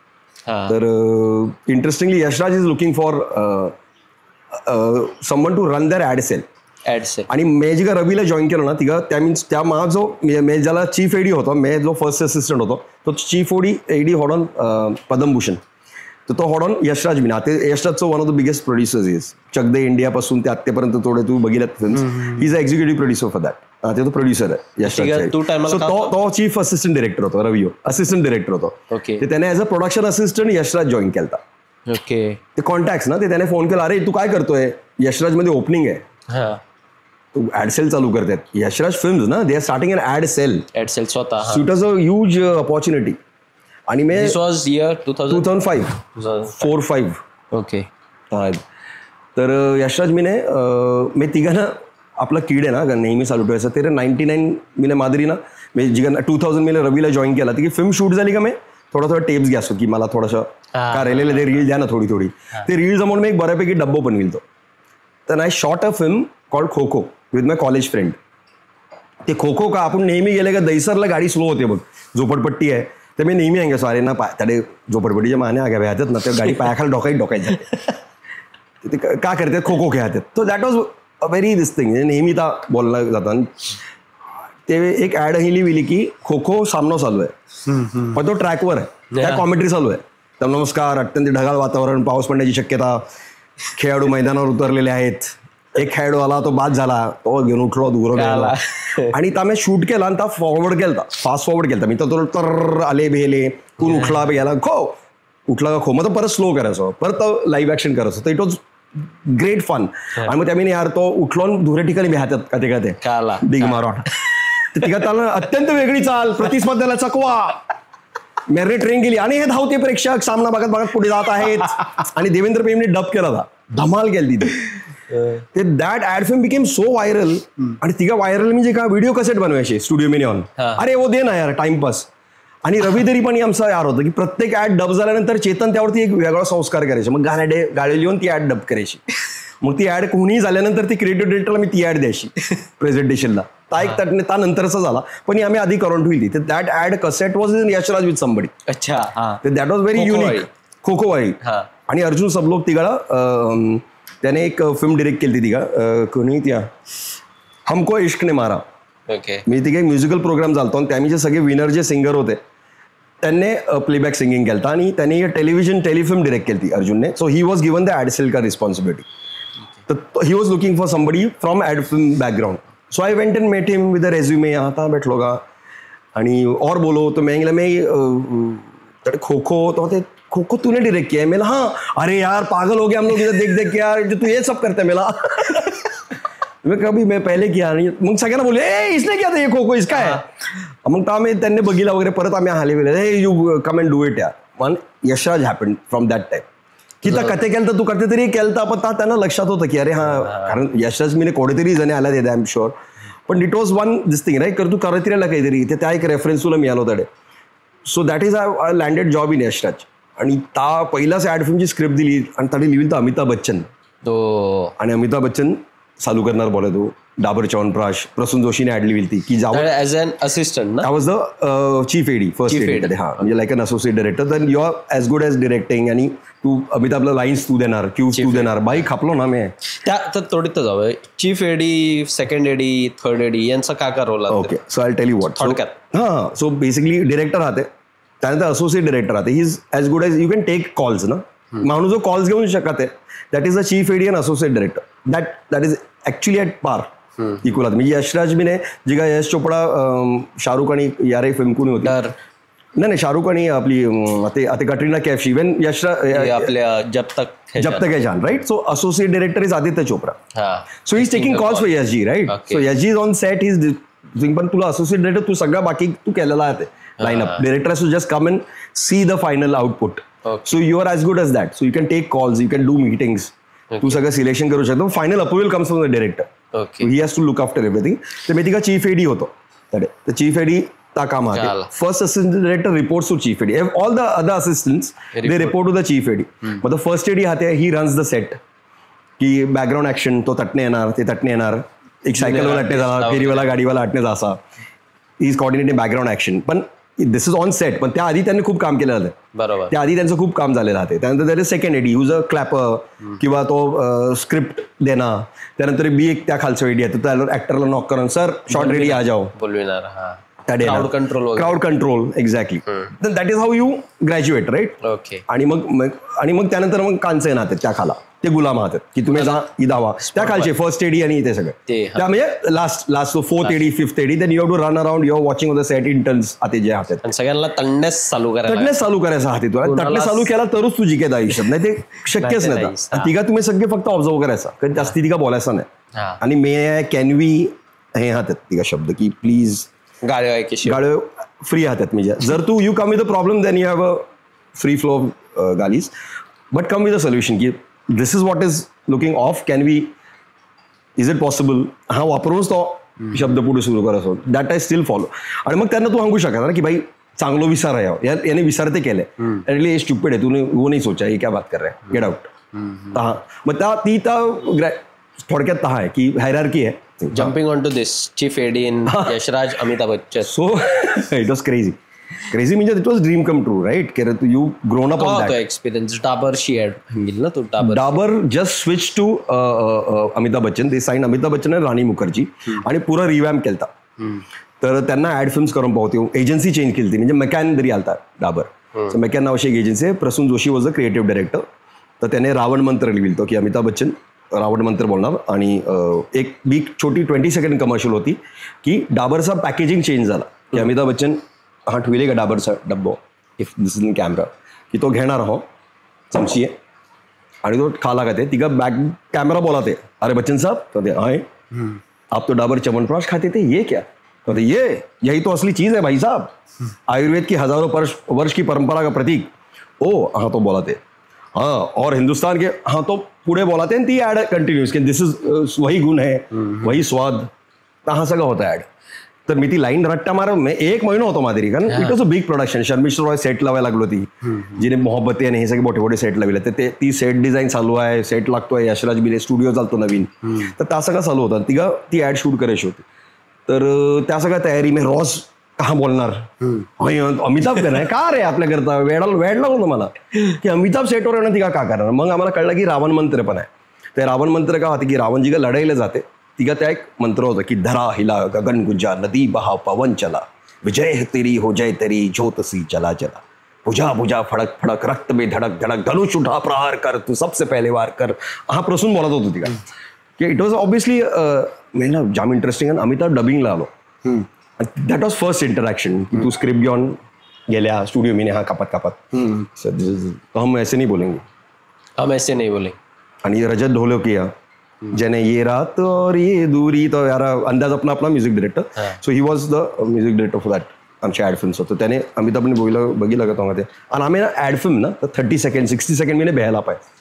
तर interestingly Yashraj is looking for someone to run their ad cell. आणि मी जिगा रवीला जॉईन केलं ना तिघा त्या मीन्स त्या मा जो मी ज्याला चीफ एडी होतो मी जो फर्स्ट असिस्टंट होतो तो चीफ एडी होडॉन पद्मभूषण. तर तो होडॉन यशराज मीना. ते यशराजचं one of the biggest producers is Chak De इंडियापासून ते आत्तापर्यंत थोडे तू बघितलं films. He is a executive producer for that. ते तो प्रोड्युसर आहे यशराज. तो चीफ असिस्टंट डिरेक्टर होतो. रवी असिस्टंट डिरेक्टर होतो. ते त्याने as a production assistant Yashraj join केला. ते कॉन्टॅक्ट ना ते त्याने फोन केला अरे तू काय करतोय यशराज मध्ये ओपनिंग आहे तू ऍड सेल चालू करतात. यशराज फिल्म्स ना they are starting an ad cell स्वतः. It was a huge opportunity. आणि मी 2005 ओके. तर यशराज मी तिघांना आपला कीड आहे ना नेहमी चालू ठेवायचं. ते 99 मी माधुरी ना मी जिगा 2000 मी रवीला जॉईन केला. ती फिल्म शूट झाली का मी थोडा टेप्स घ्यासो की मला थोडंसं का राहिलेलं ते रील द्या ना थोडी. ते रील जमून मी एक बऱ्यापैकी डब्बो बनविल. तो तर I shot a film called kho kho with my college friend. ते खो खो का आपण नेहमी गेले का दहीसरला गाडी स्लो होते बघ झोपडपट्टी आहे. तर मी नेहमी सांगायचो अरे ना त्याडे झोपडपट्टीच्या माने आग्या भ्यातात ना त्या गाडी पायाखाली डोकायत ते का करतात खो खो खेळतात. तो that was a very this thing. नेहमी त्या बोलणं जातात. ते एक ऍड हिली विली की खो खो सामना चालू आहे पण तो ट्रॅकवर आहे त्या कॉमेंट्री चालू आहे तर नमस्कार, अत्यंत ढगाळ वातावरण, पाऊस पडण्याची शक्यता, खेळाडू मैदानावर उतरलेले आहेत. एक खेळाडू आला, तो बाद झाला, तो घेऊन उठलो दूर गेला आणि आम्ही शूट केला आणि फॉरवर्ड केला, फास्ट फॉरवर्ड केला. मी तर तर आले भेले, कोण उठला गेला, खो उठला खो, मग परत स्लो करायचो, परत लाईव्ह ऍक्शन करायचो. तर इट वॉज ग्रेट फन. आणि मग त्यामुळे यार तो उठलो दुसऱ्या ठिकाणी मी हातात का दिग मारून तिघा चालणं अत्यंत वेगळी चाल, प्रतिस्पर्ध्याला चकवा, मेरे ट्रेन गेली आणि हे धावते प्रेक्षक सामना बघत बघत पुढे जात आहेत. आणि देवेंद्र पेमने डब केला होता, धमाल केली ते. That ad film became so viral. आणि तिघा व्हायरल म्हणजे का, व्हिडिओ कसेट बनवायचे स्टुडिओ मी नेऊन, अरे वो दे ना यार टाइमपास. आणि रवी तरी पण आमचा यार होतं की प्रत्येक ऍड डब झाल्यानंतर चेतन त्यावरती एक वेगळा संस्कार करायचे. मग गाडी लिहून ती ऍड डब करायची. मग ती ऍड कोणीही झाल्यानंतर ती क्रिएटिव्ह डिरेक्टरला मी ती ऍड द्यायची प्रेझेंटेशनला. ता एक त्यानंतरचा झाला, पण आम्ही आधी करून ठेवली. तर that ad cassette was in Yashraj with somebody. अच्छा, दॅट वॉज व्हेरी युनिक. खो खो वाई. आणि अर्जुन सबलोक तिघाला त्याने एक फिल्म डिरेक्ट केली तिघा, कोणी त्या हमको इश्क ने मारा. मी तिघे एक म्युझिकल प्रोग्राम झालतो आणि त्यामध्ये जे सगळे विनर जे सिंगर होते त्यांनी प्लेबॅक सिंगिंग केलं आणि त्यांनी टेलिफिल्म डिरेक्ट केली अर्जुनने. So he was given the ad cell का रिस्पॉन्सिबिलिटी. तर he was looking for somebody from ad film background. So I went and met him with the resume. आता बैठलो का आणि और बोलो तो मैं खो खो, तो खो खो तूने डायरेक्ट किया है. मेला हाँ, अरे यार पागल हो गया हम लोग इधर देख देख के यार, तू ये सब करते मेला. मैं कभी मैं पहले किया नाही. मग सगळ्यांना बोलले ए इसने किया था ये खो खो, इसका है. मग आम्ही त्यांनी बघितला वगैरे, परत आम्ही हाले गेले, hey you come and do it यार. पण Yashraj happen from that time की त्या कथे केलं तर तू करते तरी केलं तर पण त्यांना लक्षात होतं की अरे हा, कारण यशराज मी कोणीतरी जण आला ते आय एम शुअर. पण it was one this thing right, कर तू करत राहिला काहीतरी, ते त्या एक रेफरन्स तुला मिळालं होतं. So that is I landed job in Yashraj. आणि त्या पहिलाच ऍड फिल्मची स्क्रिप्ट दिली आणि त्याने लिहिली तर अमिताभ बच्चन. आणि अमिताभ बच्चन चालू करणार बोला तो डाबर च्यवनप्राश, प्रसून जोशीने ऍड लिहिली ती की जावं as an assistant. I was the chief AD, first AD. हा, म्हणजे like an associate director. Then you are as good as directing. आणि तू अमिताभला लाईन्स तू देणार, क्यूज तू देणार. बाई खापलो ना मी त्या. तर थोडीत जावं, chief AD, second AD, third AD यांचा काय रोल आहे? Okay, so I tell you what. थोडक्यात हां, सो बेसिकली डिरेक्टर राहते, त्यानंतर असोसिएट डिरेक्टर राहते. He is as good as you can take calls ना. माणूस जो कॉल्स घेऊन शकत आहे that is a chief AD and associate director. That is actually at par equal. म्हणजे यशराज बिने जी काय यश चोपडा, शाहरुख आणि यारे फिल्म कोणी होती, नाही शाहरुख आणि आपली ते कटरीना कैफ, इवन यशराज आपल्या Jab Tak Hai Jaan, right. So associate director is Aditya Chopra. So he is taking calls for Yash ji, right. So Yash ji is on set, he is पण तुला असोसिएट डिरेक्टर तू सगळा बाकी तू केलेला आहे lineup. Director has to just come and see the final output. So you are as good as that. So you can take calls, you can do meetings, तू सगळं selection करू शकतो. Final approval comes from the director. He has to look after everything. तर मी तिका chief eddy होतो. तर chief eddy ता काम आहे. First assistant director reports to chief AD. All the other assistants they report to the chief AD. मग the first AD हाते ही रन्स द सेट की बॅकग्राऊंड ऍक्शन तो तटणे येणार, ते तटणे येणार, एक सायकलवाला अटणे झाला, फेरीवाला गाडीवाला अटणे असा. Is coordinating background action. पण दिस इज ऑन सेट. पण त्याआधी त्यांनी खूप काम केलेलं आहे. बरोबर. त्याआधी त्यांचं खूप काम झालेलं आहे. त्यानंतर त्याने सेकंड एडी यूज अ क्लॅपर किंवा तो स्क्रिप्ट देणार. त्यानंतर बी एक त्या खालचं एडी आहे, तर ऍक्टरला नॉक करून सर शॉर्ट रेडी आ जाओ बोलविणार. Crowd control exactly. That is how you graduate, right. Okay. आणि मग त्यानंतर मग कांचे येणार त्या खाला, ते गुलाम आहात की तुम्ही जा इदावा त्या खालचे फर्स्ट एडी आणि ते सगळं त्या म्हणजे last fourth AD, fifth AD. Then you have to run around, you are watching the set interns आते जे हातात. सगळ्यांना तटण्यास चालू करायचं हाती. तुला तटणे चालू केला तरच तू जिकेत आयुष्यात, नाही ते शक्यच नाही. तिघा तुम्ही सगळे फक्त ऑब्झर्व करायचा, कारण जास्ती तिघा बोलायचं नाही. आणि मे कॅन वी हे हातात तिघा शब्द की प्लीज गाळे फ्री हातात. म्हणजे जर तू you come with a problem then you have a free flow of गालीज, but come with a solution की this is what is looking of, can we, is it possible. हा वापरूनच तो शब्द पुढे सुरू करायचो. That I still follow. आणि मग त्यांना तू सांगू शकत ना की भाई चांगलो विचार आहे याने विचारते केलंय, अरे स्टुपिड आहे, तूने वो नाही सोचा, हे क्या बात कर रहा है, गेट आउट. मग ती थोडक्यात तहा आहे की हायरार्की आहे. Jumping on to this chief AD in Yashraj, Amitabh Bachchan. So it was crazy. Crazy म्हणजे it was dream come true, right. You grown up on that experience. Dabur शी ऍड ना तू. Dabur just switch to Amitabh Bachchan. They sign Amitabh Bachchan आणि राणी मुखर्जी आणि पुरा रिवॅम्प केलता. तर त्यांना ऍड फिल्म्स करून पाहतो. एजन्सी चेंज केली म्हणजे मॅकॅन तरी आलता डाबर. सो मेकॅन नावाची एक एजन्सी आहे. Prasoon Joshi was a creative director. तर त्याने रावण मंत्र लिहिलं की अमिताभ बच्चन रावण मंत्र बोलणार. आणि एक बिग छोटी 20 सेकंड कमर्शियल होती की डाबरचा पॅकेजिंग चेंज झाला की अमिताभ बच्चन हा ठेवले का डाबरचा डब्बो if this is in camera की तो घेणार हो चमची आहे आणि तो खाला खाते तिघा बॅक कैमरा बोला थे अरे बच्चन साहब तो दे आए आप तो डाबर च्यवनप्राश खाते थे ये क्या तो दे ये यही तो असली चीज है भाई साहब आयुर्वेद की हजारों वर्ष की परंपरा का प्रतीक ओ हाँ तो बोला थे हाँ और हिंदुस्तान के हाँ तो पुढे बोला थे ती ऍड कंटिन्यूस की दिस इज वही गुण है वही स्वाद हा सगळं होतं ऍड. तर मी ती लाईन रट्टा मारा मी 1 महिना होतो मादिरी कारण it was a big production. Sharmishta Roy set लावायला लागलो ती जिने मोहब्बती आणि हे सगळे मोठे मोठे सेट लावले तर ती सेट डिझाईन चालू आहे सेट लागतोय यशराज बिले स्टुडिओ चालतो नवीन तर त्या सगळं चालू होतं ती ऍड शूट करायची होती. तर त्या सगळ्या तयारी मी रोज का बोलणार अमिताभ नाही का रे आपल्याकरता वेळ लागलो मला की अमिताभ सेटवर येणं ती का करणार. मग आम्हाला कळलं की रावण मंत्र पण आहे. ते रावण मंत्र का होते की रावण जी का लढाईला जाते तिघा त्या एक मंत्र होता की धरा हिला गगन गुंजा नदी बहा पवन चला विजय तेरी हो जय तेरी ज्योत सी चला चला भुजा भुजा फड़क फड़क रक्त में धड़क धड़क धनुष उठा प्रहार कर तू सबसे पहले वार कर हा प्रसून बोलत होतो तिघा की इट वॉज ऑब्विसली मला जाम इंटरेस्टिंग. आणि अमिताभ डबिंगला आलो दॅट वॉज फर्स्ट इंटरॅक्शन की तू स्क्रिप्ट घेऊन गेल्या स्टुडिओ मी हा कापत हम ऐसे नहीं बोलेंगे हम ऐसे नहीं बोले. आणि रजत ढोलकिया ज्याने ये रात और ये दूरी तो यार अंदाज अपना music director so he was the music director for that आमच्या ॲड फिल्म्स होतं. त्याने अमिताभने बघितलं का तो ते आणि आम्ही ना ॲड फिल्म ना तर 30 सेकंड 60 सेकंड मी बेहायला पाहिजे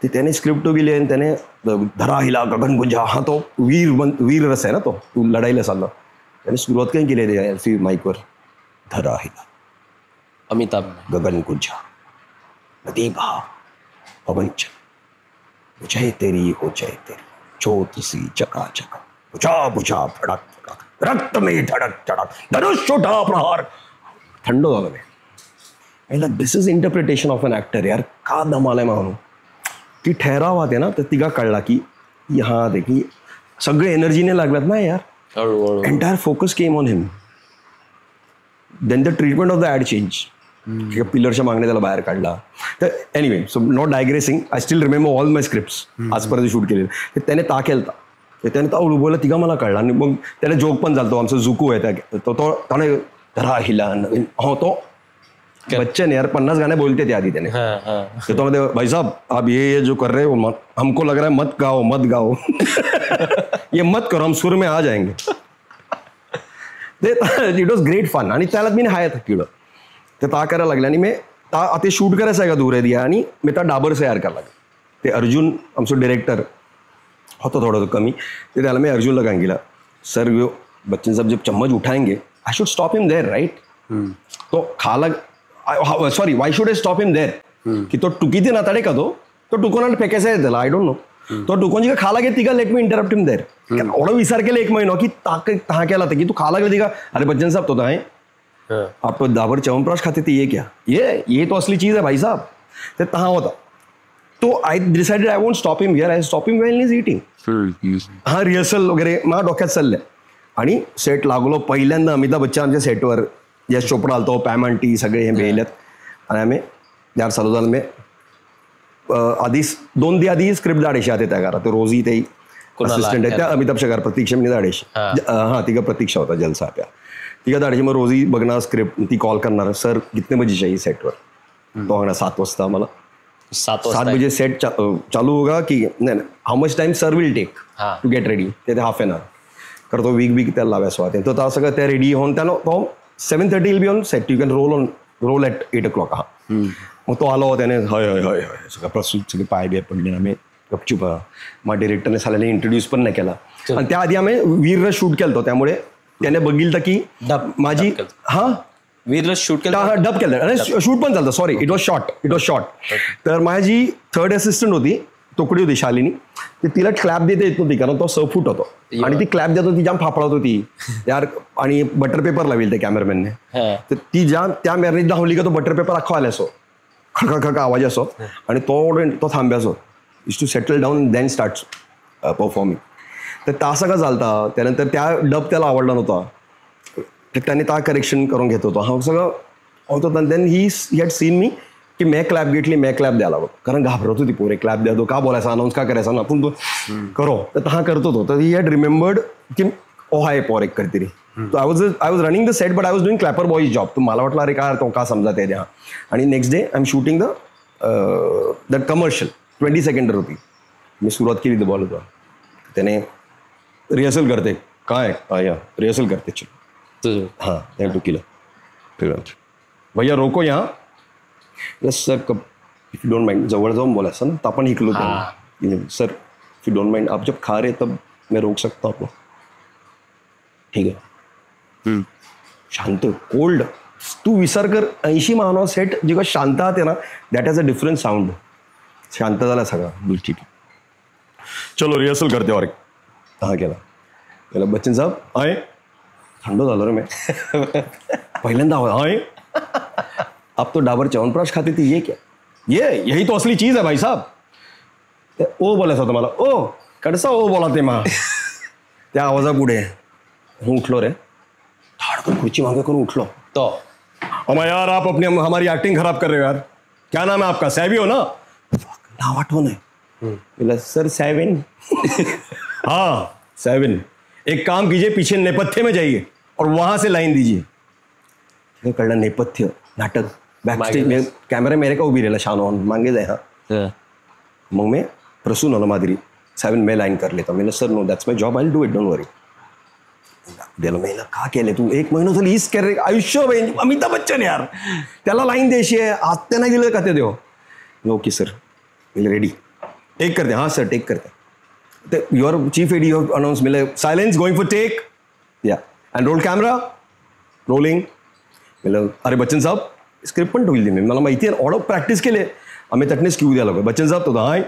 ते त्याने स्क्रिप्ट गेली आणि त्याने धरा हिला गगन गुंजा हा तो वीर रस आहे ना तो तू लढाईला चालला त्याने सुरुवात काही केली आहे माईकवर धरा हिला अमिताभ गगन गुंजा नदी बहा पवन चला जय तेरी हो जय तेरी ज्योत सी चका चका बुझा बुझा फड़क फड़क रक्त में धड़क धड़क धनुष उठा प्रहार थंड झालं मी this is interpretation of an actor यार का दमालाय म्हणून ती ठहरावात आहे ना तर तिघा कळला की हा दे की सगळे एनर्जीने लागलात ना यार entire focus came on him then the treatment of the ad change पिलरच्या मागणे त्याला बाहेर काढला. तर anyway so not digressing I still remember all my scripts आजपर्यंत शूट केलेले तर त्याने ता केलता त्याने तो बोलला तिघा मला कळला आणि मग त्याने जोक पण चालतो आमचा जुकू आहे त्या तो त्याने धरा हिला हो तो बच्चन यार 50 गाणे बोलते थे आधी त्याने तो मध्ये भाई साहब आप ये जो कर रहे हो हमको लग रहा है मत गाओ ये मत करो हम सुर में आ जाएंगे. इट वॉज ग्रेट फन आणि त्याला मी हाय किड ते ता करायला लागले आणि मी ते शूट करायचं आहे का दूर दिया आणि मी त्या डाबर तयार करायला लागले. ते अर्जुन आमचं डिरेक्टर होतं थोडं कमी ते त्याला मी अर्जुनला सांगितलं सर यो बच्चन साहब जब चम्मच उठाएंगे I should stop him there right तो खाला sorry why should I stop him there की तो टुकीती नाताडे का तो टुकोना फेकायचा आहे त्याला आय डोंट नो तो टुकोन जी खाला गे तिघा let me interrupt him there एवढं विचार केला 1 महिना की ता केला की तू खाला गेला तिघा अरे बच्चन साहब तो आहे आप तो डाबर च्यवनप्राश खाते थे ये क्या ये तो असली चीज है भाई साहब ते तहा होता तो I decided I won't stop him here I stop him when is eating हा रिहर्सल वगैरे माझ्या डोक्यात चाललंय आणि सेट लागलो पहिल्यांदा अमिताभ बच्चन आमच्या सेटवर यश चोपडा आलतो पॅम आंटी सगळे हे बेल्यात आणि आम्ही यार चालू झालं मी आधी 2 दी आधी स्क्रिप्ट धाडायची आते त्या घरात रोजी ते असिस्टंट आहे त्या अमिताभ शगार प्रतीक्षा मी धाडायची हा तिघा प्रतीक्षा होता जलसा त्या तिघा धाडायची मग रोजी बघणार स्क्रिप्ट ती कॉल करणार सर कितने बजे चाहिए सेटवर तो म्हणा 7 वाजता आम्हाला 7 बजे सेट चालू होगा की नाही how much time sir will take to get ready ते हाफ एन आवर कर तो वीक त्याला लावायचं होते तो सगळं त्या रेडी होऊन त्यानं तो 7:30 will be on set you can roll at 8 o'clock हा मग तो आला त्याने हय हय हय हय सगळं प्रसूत सगळे पाय बिय पडले आम्ही गपचूप मग डिरेक्टरने साल्याने इंट्रोड्यूस पण नाही केला आणि त्याआधी आम्ही वीररस शूट केलं त्यामुळे त्याने बघितलं की माझी हा वीररस शूट केलं डब केलं आणि शूट पण चालतं सॉरी इट वॉज शॉर्ट तर माझी 3rd असिस्टंट होती तोकडी होती शालिनी ते तिला क्लॅप देता येत नव्हती कारण तो 6 फूट होतो आणि ती क्लॅप देत होती जाम फाफळत होती यार आणि बटर पेपर लावेल त्या कॅमेरामॅनने तर ती जाम त्या मॅरनेट धावली का तो बटर पेपर अख्खा आला असो खळखळ आवाज असो आणि तो थांब्यासो is to settle down then start performing तर तासा का चालता त्यानंतर त्या डब त्याला आवडला नव्हता तर त्याने त्या करेक्शन करून घेत होतो हा सगळं होतं. Then he had seen me की मैं क्लॅप घेतली, मैं क्लॅप द्यायला बघ, कारण घाबरत होती पोरे, क्लॅप द्या तो, का बोलायचा, अनाऊन्स का करायचा ना आपण तो करो, तर हा करतो तो. तर ही हॅड रिमेंबर्ड की ओ हाय पोर एक करते रे. तो I was running the set, but I was doing clapper boys job. तर मला वाटलं अरे का तो का समजा ते द्या. आणि next day I am shooting that commercial 20 सेकंडर होती. मी सुरुवात केली द बॉल होता. त्याने रिहर्सल करते, काय या रिहर्सल करते, चलो हां त्या टुकीला भैया रोको यहाँ, यस सर कब इफ यू डोंट माइंड, जवळ जाऊन बोलायचं ना, तर आपण हिकलो sir if you don't mind आप जब खा रहे तब मैं रोक सकता हूँ आपको, ठीक आहे. शांत कोल्ड. तू विचार कर 80 मानव सेट जेव्हा शांत राहते ना, that has a different sound. शांत झाला सगळा, ठीक आहे चलो रिहर्सल करते. और हा केला बच्चन साहब आए, थंड झालं रे मी पहिल्यांदा आए, आप तो डाबर च्यवनप्राश खाते थे, ये क्या, ये यही तो असली चीज है भाई साहब. ओ बोलायचं होतं मला, ओ कडसा ओ बोला ते मा त्या आवाजापुढे. હું उठलो रे, धाड़कन खुर्ची मांगे करून उठलो. तो अमा यार आप अपनी हमारी एक्टिंग खराब कर रहे हो यार. क्या नाम है आपका, सैवी हो ना. नाव आठवण आहे. बोला सर 7. हाँ 7. एक काम कीजिए, पीछे नेपथ्य में जाइए और वहां से लाइन दीजिए. कळलं नेपथ्य नाटक बॅक स्टेज में कॅमेरा मेरे का उभी राहिला शान ऑन मांगे जाए. हाँ मग मैं प्रसून होना माधुरी 7 में लाइन कर लेता. मैंने sir no that's my job, I will do it, don't worry. दिलं महिला का केले तू, 1 महिना झाली हीच कॅरेक्टर आयुष्य. अमिताभ बच्चन यार, त्याला लाईन द्यायची आहे, आत्या नाही दिलं का ते देव. ओके सर रेडी, टेक करते. हाँ सर टेक करते. ते your chief AD your announce मिले सायलेन्स गोइंग फॉर टेक या अँड रोल कॅमेरा रोलिंग. मिलं अरे बच्चन साहब स्क्रिप्ट पण ठेवली मी, मला माहिती आहे, ऑर्डर प्रॅक्टिस केले. आम्ही तटनेच क्यू द्यायला लागलो. बच्चन साहब तो हाय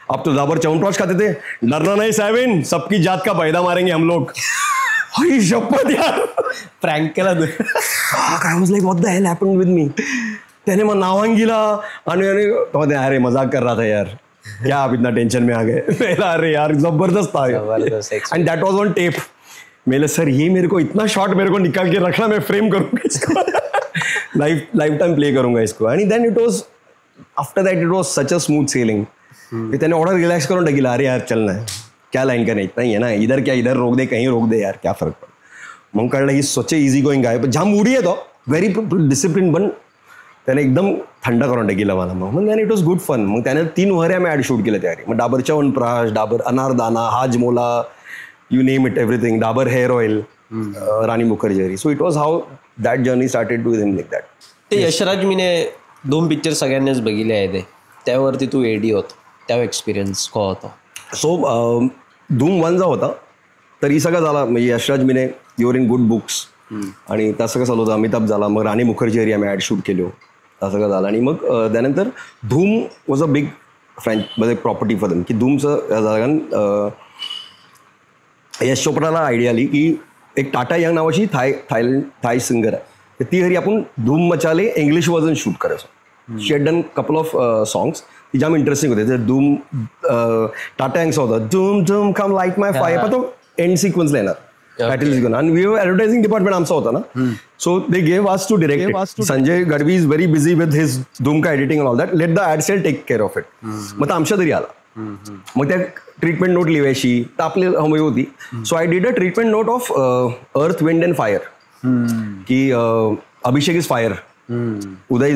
आप तो डाबर च्यवनप्राश खाते थे, डरना नहीं 7, सबकी जात का पैदा मारेंगे हम लोग. हाय शपथ यार, प्रँक केला तू. काय वाज like what the hell happened with me. त्याने मग नावांगीला आणि अरे मजाक कर रहा था यार, क्या आप इतना टेंशन में आ गए. अरे यार जबरदस्त था एंड दैट वाज ऑन टेप. मेरे सर ये मेरे को इतना शॉट मेरे को निकाल के रखना, मैं फ्रेम करूंगा इसको, लाइफ टाइम प्ले करूंगा इसको. आणि then it was after that it was such a smooth sailing. त्याने ऑर्डर रिलॅक्स करून टाकीला. अरे यार चलना है, क्या लाइन का नहीं है ना, इधर क्या इधर रोक दे, कहीं रोक दे यार, क्या फरक पडतो. मग कळलं ही स्वच्छ इझी गोईंग आहे, पण जाम मुडी आहे तो, व्हेरी डिसिप्लिन. पण त्याने एकदम थंड करून टाकीला मला. मग then it was good fun. मग त्याने 3 वहऱ्या आम्ही ॲड शूट केल्या त्यावेळी. मग Dabur Chyawanprash, Dabur Anardana, Hajmola, you name it everything, Dabur hair oil, Rani Mukherjee. So it was how that journey started to him like that. ते यशराज मीने 2 पिक्चर सगळ्यांनीच बघितले आहे ते, त्यावरती तू एडी होतो, त्या एक्सपिरियन्स का होता. सो धूम 1 होता, तर ही सगळं झाला. म्हणजे यशराज मीने युअर इन गुड बुक्स, आणि त्या सगळं चालू होतं. अमिताभ झाला, मग राणी मुखर्जी आम्ही ॲड शूट केलो, त्या सगळं झालं. आणि मग त्यानंतर धूम वॉज अ बिग म्हणजे प्रॉपर्टी फॉर दम, की धूमचं कारण यश चोपडाला आयडिया आली की एक टाटा यंग नावाची थाय सिंगर आहे, तर ती घरी आपण धूम मचाले इंग्लिश व्हर्जन शूट करायचो. She had done couple of songs, ती जाम इंटरेस्टिंग होते. तर धूम टाटा यंगचा होता, धूम धूम कम लाईट माय फायर, पण तो एंड सिक्वेन्सला येणार टायटल सिक्वेन्स. आणि वी ॲडव्हर्टायझिंग डिपार्टमेंट आमचा होता ना, so they gave us to direct. Sanjay Gadhvi is very busy with his Dhoom का editing all that, let the ad cell take care of it. मग तर आमच्या तरी आला. मग त्या ट्रीटमेंट नोट लिहायची तर आपली हवी होती. So I did a treatment note of earth wind and fire, की Abhishek is fire, Uday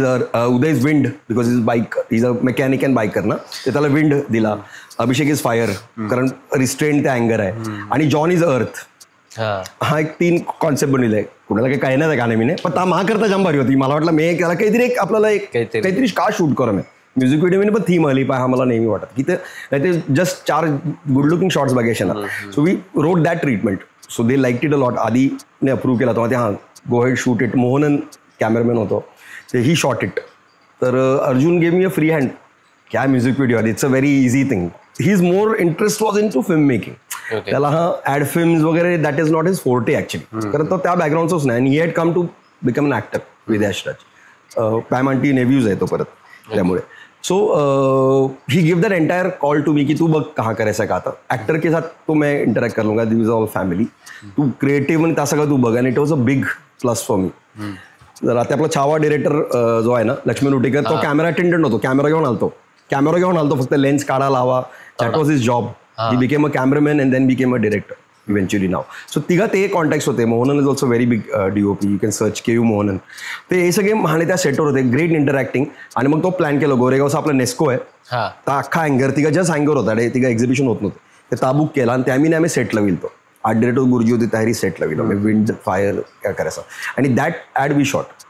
is wind because is bike, is a mechanic and biker ना, ते त्याला विंड दिला. अभिषेक इज फायर कारण रिस्ट्रेंट ते अँगर आहे, आणि जॉन इज अर्थ. हा एक 3 कॉन्सेप्ट बनवले. कुणाला काही काय नाही गाणे मीने, पण ता करता जाम भारी होती. मला वाटलं मी त्याला काहीतरी एक आपल्याला एक काहीतरी का शूट करू. मी म्युझिक व्हिडिओ पण थीम आली पाय, हा मला नेहमी वाटत की ते जस्ट 4 गुड लुकिंग शॉर्ट्स बघायचे ना. So we wrote that treatment, so they like it a lot. आधीने अप्रूव्ह केला तेव्हा ते हां go head shoot it. Mohanan cameraman होतो, ते ही शॉट इट. तर Arjun gave me a free hand, क्या music video, it's a very easy thing. His more interest was in to film making. त्याला हा ॲड फिल्म्स वगैरे that is not is forte actually, कारण तो त्या बॅकग्राऊंडचाच नाही. आणि he had come to become an actor with Yashraj. Pam aunty nephews आहे तो परत, त्यामुळे. So he give that entire call to me कि तू बग कहाँ कर ऐसा कहा था. एक्टर के साथ तो मैं इंटरेक्ट कर लूँगा, दिस इज ऑल फैमिली, तू क्रिएटिव आणि त्या सगळं तू बघ. आणि it was a big plus for me. रात्री आपला छावा डिरेक्टर जो आहे ना लक्ष्मण उटेकर तो कॅमेरा अटेंडंट होतो. कॅमेरा घेऊन आलतो फक्त लेन्स काढा लावा. That was his job. He became a cameraman and then became a director eventually नाव. सो तिघा ते कॉन्टॅक्ट होते. Mohanan is also very big DOP. You can search KU Mohanan. ते हे सगळे महाने त्या सेटवर होते. Great interacting. आणि मग तो प्लॅन केलं. गोरेगावचा आपला नेस्को आहे तर अख्खा अँगर तिघा जस्ट अँगर होता. तिघा एक्झिबिशन होत नव्हते. ते ताबूक केला आणि त्यामीने आम्ही सेट लाविल तो आर्ट डिरेक्टर गुरुजी होती त्याही सेट लाविल. विंड फायर काय करायचं आणि that ad we shot.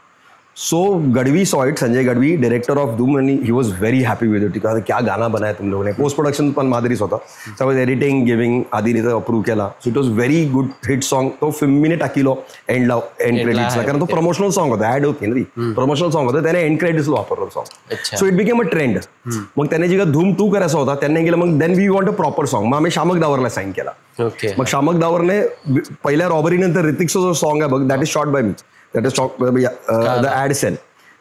So Gadhvi saw it. Sanjay Gadhvi director of Dhoom आणि he was very happy with it. क्या गाना बनाया तुम लोगों ने. पोस्ट प्रोडक्शन पण माधुरीच होता. सो वॉज एडिटिंग गिविंग आधीने अप्रूव्ह केला. So it was very good hit song. तो फिल्मीने टाकीलो एंड क्रेडिट्सला कारण तो प्रमोशनल सॉन्ग होता. ॲड होती ना ती प्रमोशनल सॉन्ग होता. त्याने एंड क्रेडिट्सला वापरलं song. So it became a trend. मग त्याने जेव्हा धूम 2 करायचा होता त्यांनी गेलं मग then we want a proper song. मग आम्ही शामक दावरला साईन केला. मग शामक दावरने पहिल्या रॉबरी नंतर ऋतिकचा जो सॉन्ग आहे बघ that is shot by me. That is the ad cell.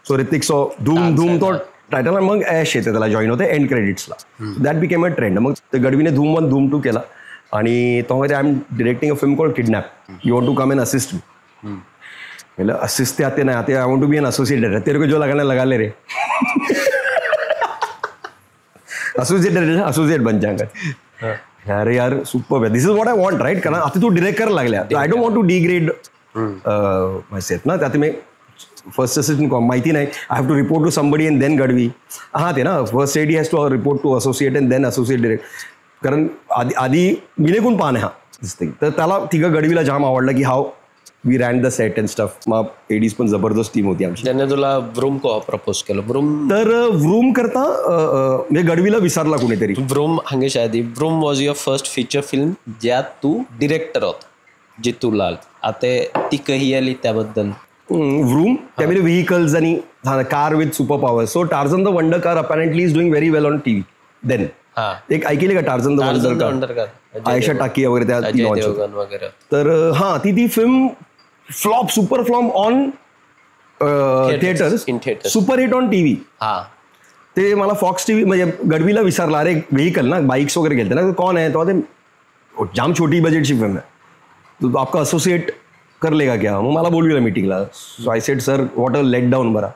So Hrithik so Dhoom तो टायटल मग ॲश येते त्याला जॉईन होते एंड क्रेडिट्सला. That became a trend. मग ते गडवीने धूम 1 धूम 2 केला आणि तो I am directing a film called Kidnap. You want to come and assist me. मतलब असिस्ट आते ना आते. I want to be an associated. तेरे को जो लगाना लगा ले रे. एसोसिएट बन जाएगा. अरे यार super. This is what I want right. कारण आता तू डिरेक्ट करायला लागल्या. I don't want to degrade my set ना. त्यात मी फर्स्ट असिस्टंट माहिती नाही. I have to report to somebody and then Gadhvi. हां ते ना first AD has to report to associate and then associate direct. कारण आधी विनेकून पाहणे हा दिसते. तर त्याला तिघं गडवीला जाम आवडलं की how we ran the set and stuff. मग एडीज पण जबरदस्त टीम होती आमची. त्याने तुला व्रूम को प्रपोज केलं. व्रूम तर व्रूम करता म्हणजे गडवीला विसरला कुणीतरी. व्रूम हांगेच्या आधी vroom was your first feature film ज्यात तू डिरेक्टर होता. जितूलाल आता ती कही आली त्याबद्दल. व्रूम त्यामध्ये व्हेकल्स आणि car with super power. So Tarzan the wonder car apparently is doing very well on TV. Then एक ऐकली का Tarzan the wonder car. Ayesha Takia वगैरे त्या. तर हां ती film flop super flop on theatres super hit on TV. ते मला फॉक्स TV म्हणजे गडवीला विसरला. अरे व्हेकल ना बाईक्स वगैरे गेलते ना. कौन आहे तो. जाम छोटी बजेटची फिल्म आहे. तो आपका असोसिएट कर लेगा क्या. मग मला बोलविला मीटिंगला. So I said sir what a let down. बरा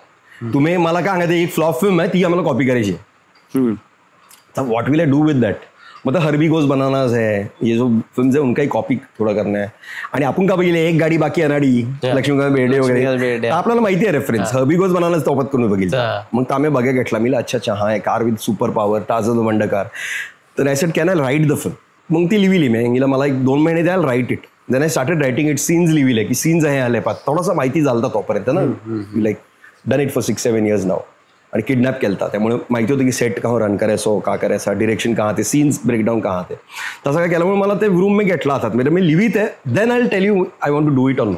तुम्ही मला काय सांगायचं एक फ्लॉप फिल्म आहे ती आम्हाला कॉपी करायची आहे. तर what will I do with that. मतलब हरबी गोज बनानाज है ये जो फिल्म है उनका ही कॉपी थोडा करना है. आणि आपण का बघितले एक गाडी बाकी अनाडी लक्ष्मीकांत बेर्डे वगैरे आपल्याला माहिती आहे रेफरन्स. हरबी गोज बनानाज तोपत करून बघितलं. मग तर आम्ही बघा घेतला. मी अच्छा हा आहे car with super power Tarzan the wonder car. तर I said can I write the film. मग ती लिहिली मी. मला एक 2 महिने द्याल write it. Then I started writing it. Scenes लिहिलं की सीन्स आहे आले पाहत थोडासा माहिती झालता तोपर्यंत ना. Like done it for 6-7 years नाव. आणि किडनॅप केलता त्यामुळे माहिती होतं की सेट कहाँ रन करायचो का करायचा डिरेक्शन कहाँ ते सीन्स ब्रेकडाऊन कहाँ ते. तसं काय केल्यामुळे मला ते रूम मी घेतला हातात. म्हणजे मी लिहित आहे then I tell you I want to do it on no.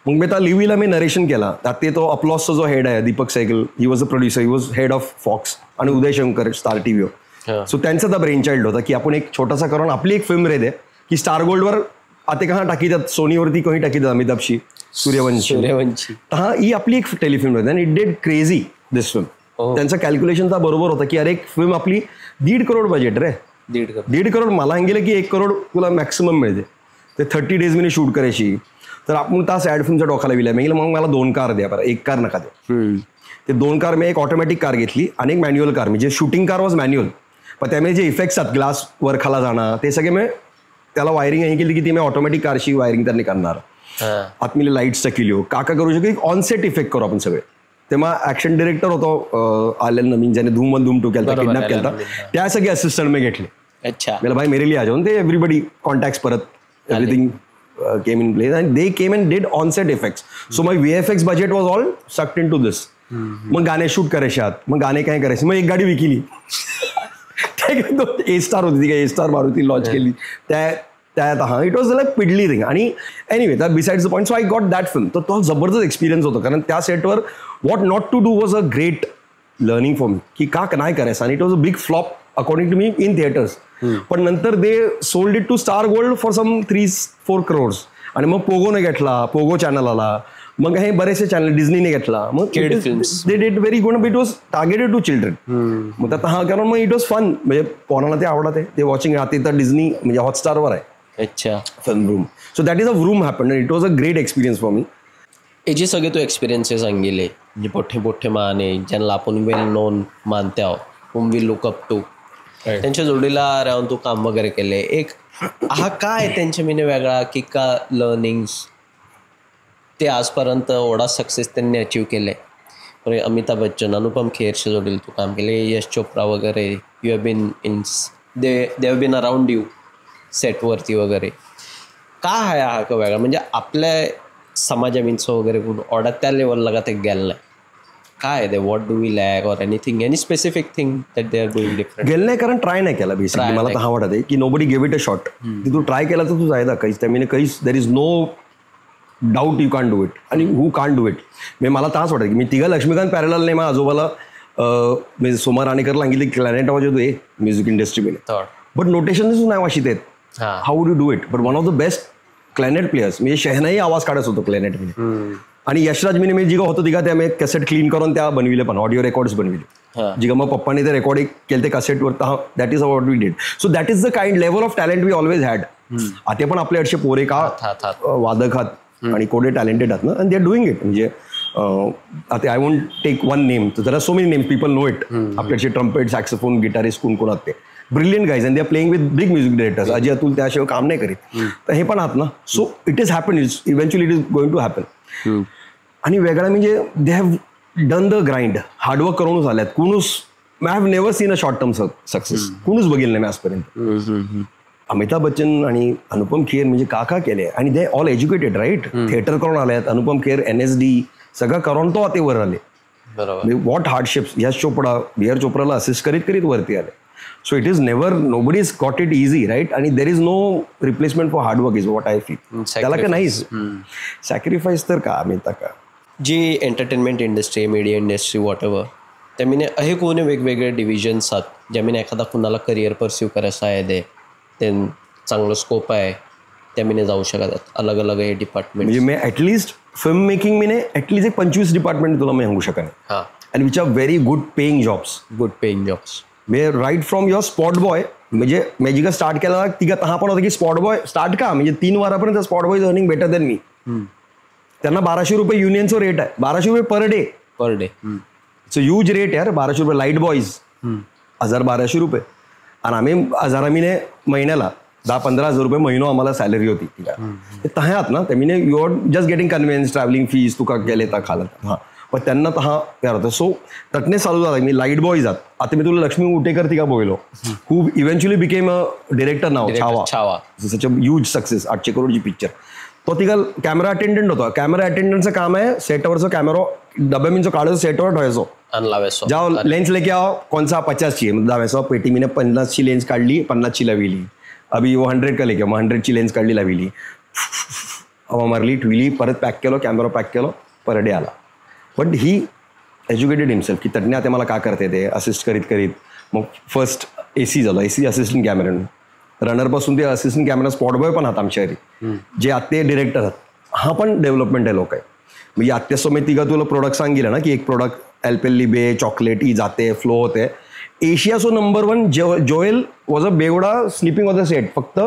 मग मी त्या लिव्हीला मी नरेशन केला. त्यात ते तो अपलॉसचा जो हेड आहे Deepak Sehgal he was a producer. He was head of Fox आणि Uday Shankar Star TV. So त्यांचा द ब्रेन चाइल्ड होता की आपण एक छोटासा करून आपली एक फिल्म रे दे की स्टार गोल्डवर आता कहाँ टाकी त्यात सोनीवरती कहीं टाकी त्यात अमिताभशी सूर्यवंशी. हा ही आपली एक टेलिफिल्म होती आणि it did crazy this film. त्यांचं कॅल्क्युलेशनचा बरोबर होता की अरे एक फिल्म आपली 1.5 करोड बजेट रे. 1.5 करोड मला सांगितलं की 1 करोड तुला मॅक्सिमम मिळते. ते 30 days मी शूट करायची. तर आपण तास ॲड फिल्मच्या डोकाला विला. मी मग मला 2 कार द्या बरं 1 कार नका द्या. ते 2 कार मी एक ऑटोमॅटिक कार घेतली आणि एक मॅन्युअल कार. म्हणजे शूटिंग कार वॉज मॅन्युअल पण त्यामुळे जे इफेक्ट्स आहेत ग्लास वर खाला जाणं ते सगळे मी त्याला वायरिंग हे केली की ती मी ऑटोमॅटिक कारची वायरिंग त्यांनी करणार. आतमिले लाईट्सचा किलो काका करू शकतो. एक ऑनसेट इफेक्ट करू आपण सगळे. तेव्हा ऍक्शन डिरेक्टर होतो आलेल नवीन ज्याने धूम 1 धूम 2 केलता किडनॅप केलता. त्या सगळे असिस्टंट मी घेतले. अच्छा मला भाई मेरे लिए आ जाऊन ते एव्हरीबडी कॉन्टॅक्ट्स परत everything came in place and they came and did on set effects. So my VFX budget was all sucked into this. मग गाणे शूट करायचे आहात. मग गाणे काय करायचे. मग एक गाडी विकली. A-Star होती ती A-Star मारुती लॉन्च केली त्यात. हा it was like piddly thing. आणि anyway that besides the point. So I got that film. तर तो जबरदस्त एक्सपिरियन्स होता कारण त्या सेटवर what not to do was a great learning for me की का नाही करायचं. आणि it was a big flop according to me in theatres. पण नंतर they sold it to Star Gold for some 3-4 crores. आणि मग पोगोने घेतला. पोगो चॅनल आला. मग हे बरेचसे चॅनल डिझनीने घेतला. मग they did very good. It was targeted to children. मग त्यात हा कारण मग इट वॉज फन. म्हणजे पोरांना ते आवडत आहे ते वॉचिंग. आता तर डिझनी म्हणजे हॉटस्टारवर आहे. अच्छा film room. So that is a room happen. It was a great experience for me. हे सगळे तू एक्सपिरियन्सेस सांगितले जे मोठे मोठे माने ज्यांना आपण वेल नोन मानते आहोत, whom we look up to, त्यांच्या जोडीला राहून तू काम वगैरे केले. एक हा काय त्यांच्या मिने वेगळा की का लर्निंग्स ते आजपर्यंत एवढा सक्सेस त्यांनी अचीव केले. अमिताभ बच्चन, अनुपम खेरच्या जोडीला तू काम केले, यश चोप्रा वगैरे, you have been in they have been around you सेटवरती वगैरे. काय आहे हा का वेगळा म्हणजे आपल्या समाजामिंचं वगैरे कुठं ऑर्डर त्या लेवलला का ते गेलं नाही. काय आहे ते, what do we lack or anything, any specific thing that they are doing different. गेलं नाही कारण ट्राय नाही केला बेसिकली. मला तर हा वाटत आहे की nobody give it a shot. तू ट्राय केला तर तू जायदा काहीच त्यामुळे काहीच there is no doubt you can do it आणि हू कॅन डू इट. मला तास वाटत की मी तिघा लक्ष्मीकांत पॅरलल नाही. माझ्या आजोबाला म्हणजे सोमा राणेकर सांगितले क्लॅनेट आवाज येतो हे म्युझिक इंडस्ट्रीमध्ये, बट नोटेशन नाही वाशित आहेत. How would you do it. But one of the best clarinet players म्हणजे शहनाई आवाज काढत होतो क्लॅनेटमध्ये. आणि यशराज मिने मी जिगा होतो तिघा त्या कॅसेट क्लीन करून त्या बनविले, पण ऑडिओ रेकॉर्ड्स बनविले. जिगा मग पप्पाने ते रेकॉर्डिंग केले ते कॅसेटवर. That is what we did. So that is the kind level of talent we always had. आता पण आपले अडशे पोरे का वादक आहात आणि कोडे टॅलेंटेड आहात ना, and they are doing it. म्हणजे आता I won't take one name, तर so many names people know it. आपल्याचे ट्रम्पेट, सॅक्सोफोन, गिटारिस्ट कोण कोण आहात ते brilliant guys and they are playing with big music directors. Ajay Atul त्याशिवाय काम नाही करीत. तर हे पण आहात ना. So it is happen, eventually it is going to happen. आणि वेगळा म्हणजे they have done the grind, hard work करूनच आल्यात. कोणूच I have never seen a short term success. कोणूच बघितलं नाही मी आजपर्यंत. अमिताभ बच्चन आणि अनुपम खेर म्हणजे का केले, आणि they all educated right. Theatre करून आल्यात. अनुपम खेर NSD सगळं करून तो आता वर आले. बरोबर. What hardships. यश चोपडा, बीआर चोप्राला असिस्ट करीत करीत वरती आले. So it is never, nobody is got it easy right. आणि there is no replacement for hard work is what I feel. त्याला का नाहीच सॅक्रिफाईस तर का अमिता का. जी entertainment industry, media industry, whatever, त्यामुळे हे कोणी वेगवेगळे डिव्हिजन्स आहेत ज्यामुळे एखादा कुणाला करिअर परस्यू करायचं आहे, ते चांगलं स्कोप आहे, त्यामुळे जाऊ शकतात अलग अलग हे डिपार्टमेंट. म्हणजे मी ॲटलिस्ट फिल्म मेकिंग मी ॲटलिस्ट एक 25 डिपार्टमेंट तुला मी सांगू शकेन. हां. And which are very good paying jobs. मे right from your spot boy. म्हणजे मी जिका स्टार्ट केला तिघा हा पण होता की स्पॉट बॉय स्टार्ट का, म्हणजे 3 वारापर्यंत spot boy earning better than me. त्यांना 1200 रुपये युनियनचं रेट आहे. 1200 रुपये per day. It's a huge rate यार. 1200 रुपये लाईट बॉईज 1200 रुपये. आणि आम्ही 1000 आम्ही महिन्याला 10-15 हजार रुपये महिनो आम्हाला सॅलरी होती. ते तह्यात ना त्यामुळे you are just getting convince, travelling fees तुका गेले तर खालत. हां, पण त्यांना तर हा यार होतं. सो तटने चालू झाला. मी लाईट बॉय जात. आता मी तुला लक्ष्मी उटेकर ती का बोललो, who eventually became a director नाव. Chhaava such a huge success. 800 करोडची पिक्चर. तो तिघा कॅमेरा अटेंडंट होता. कॅमेरा अटेंडंटचं काम आहे सेटवरचं कॅमेरा डब्यामींचं काढायचं सेटवर ठेवायचो. जाओ लेन्स लेके आओ, कोणसा 50ची आहे दाव्याचो पेटी. मी 50ची लेन्स काढली, 50ची लाविली. अभि वो 100 का लेके 100ची लेन्स काढली, लाविली, हवा मारली, ठेवली, परत पॅक केलो, कॅमेरा पॅक केलो, पर डे आला. बट ही एज्युकेटेड हिमसेल्फ की तटने आता मला का करते ते असिस्ट करीत करीत. मग फर्स्ट AC झालं. AC assistant cameraman. रनरपासून ते असिस्टंट कॅमेरा स्पॉट बॉय पण आहात आमच्या घरी, जे आत्ते डिरेक्टर आहात. हा पण डेव्हलपमेंट आहे लोक आहे. म्हणजे आत्यासमोर तिघा तुला प्रोडक्ट सांगितलं ना की एक प्रोडक्ट एल्पेल्लिबे चॉकलेट ही जाते, फ्लो होते. एशियाचो नंबर 1 जोएल वॉज अ बेवडा स्लिपिंग ऑन द सेट. फक्त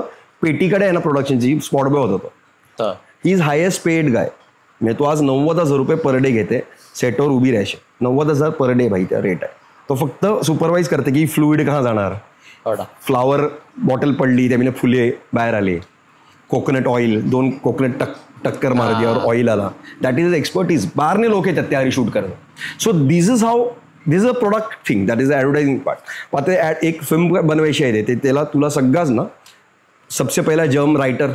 पेटीकडे आहे ना प्रोडक्शनची, स्पॉट बॉय होता. He is highest paid guy. म्हणजे तो आज 90,000 रुपये पर डे घेते सेटवर उभी राहायचे. 90,000 पर डे भाई त्या रेट आहे. तो फक्त सुपरवाईज करते की फ्लुइड कहाँ जाणार. फ्लावर बॉटल पडली त्यामुळे फुले बाहेर आले. कोकोनट ऑइल 2 कोकोनट टक्कर मारली और ऑइल आला. That is expertise. बाहेरने लोक येतात त्यावेळी शूट करणं. So this is a product thing. That is a advertising part. आता एक फिल्म बनवायची आहे ते त्याला तुला सगळंच ना सबसे पहिला जर्म रायटर.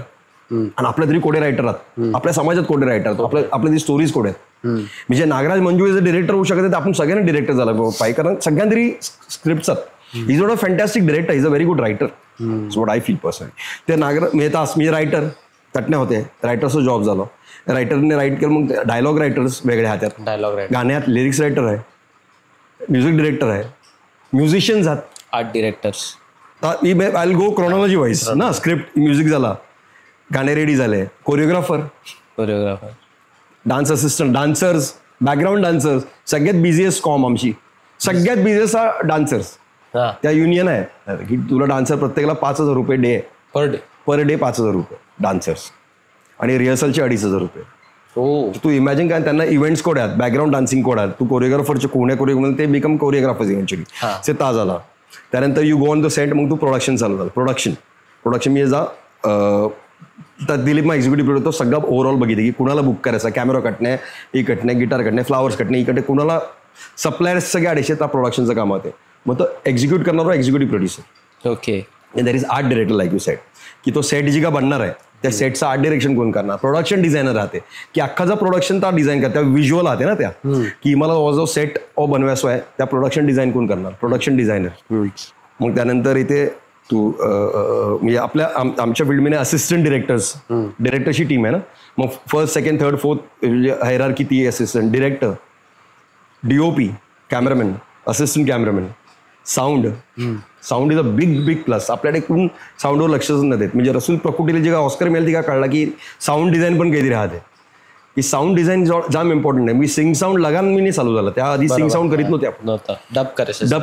आणि आपल्या तरी कोडे रायटर आहात. आपल्या समाजात कोडे रायटर आपल्या ती स्टोरीज कोडे आहेत. म्हणजे Nagraj Manju is a director होऊ शकते, आपण सगळ्यांना डिरेक्टर झाला पाहिजे कारण सगळ्यांना तरी स्क्रिप्ट आहेत. He's not a fantastic director. He's a very good writer. That's what I feel personally. ते मी रायटर तटणे होते. रायटरचा जॉब झाला. रायटरने राईट केलं. मग डायलॉग रायटर्स वेगळे हातात. गाण्यात लिरिक्स रायटर आहे, म्युझिक डिरेक्टर आहे, म्युझिशियन्स आहेत, art directors. I will go chronology wise ना. स्क्रिप्ट म्युझिक झाला, गाणे रेडी झाले, choreographer, dance assistant, dancers, background dancers. सगळ्यात बिझिएस्ट कॉम आमची. सगळ्यात बिझिएस्ट डान्सर्स. त्या युनियन आहे की तुला डान्सर प्रत्येकाला 5,000 रुपये डे पर डे 5,000 रुपये डान्सर्स. आणि रिहर्सलचे 2,500 रुपये. हो. तू इमॅजिन काय, त्यांना इव्हेंट्स कोड आहेत, बॅकग्राऊंड डान्सिंग कोड आहेत, तू कोरिओग्राफरचे कोण्या कोरिओग्राफर ते बिकम कोरिओग्राफर्स इव्हेंच्युअली. ते ताज आला. त्यानंतर you go on the set, मग तू प्रोडक्शन चालू झालं. प्रोडक्शन मी जा तर दिलीप मग एक्झिक्युटिव्ह प्रोड्युसर, तो सगळा ओव्हरऑल बघितलं की कुणाला बुक करायचा, कॅमेरा कटणे, ही कटणे, गिटार कटणे, फ्लावर्स कटणे, इकडे कुणाला सप्लायर्स सगळे अडीचशे त्या प्रोडक्शनचं काम होते. मग तो एक्झिक्यूट करणारा executive producer. Okay. There is art director like you set, की तो सेट जी का बनणार आहे त्या सेटचं आर्ट डिरेक्शन कोण करणार. प्रोडक्शन डिझायनर राहते की अख्खा जो प्रोडक्शन त्या डिझाईन करतात, विज्युअल राहते ना त्या, की मला जो सेट बनवायचो आहे त्या प्रोडक्शन डिझाईन कोण करणार, प्रोडक्शन डिझायनर. मग त्यानंतर इथे तू म्हणजे आमच्या फील्डमध्ये असिस्टंट डिरेक्टरची टीम आहे ना. मग first, second, third, fourth hierarchy ती assistant director, DOP, cameraman, assistant cameraman, sound is a big plus. आपल्याकडे कोण साऊंडवर लक्षच न देत. म्हणजे रसूल प्रकुटीला जे का ऑस्कर मिळेल ती का कळला की साऊंड डिझाईन पण काहीतरी राहते, की साऊंड डिझाईन जाम इम्पॉर्टंट आहे. मी सिंग साऊंड लगान मी नाही चालू झालं, त्याआधी सिंग साऊंड करीत नव्हते आपण, डब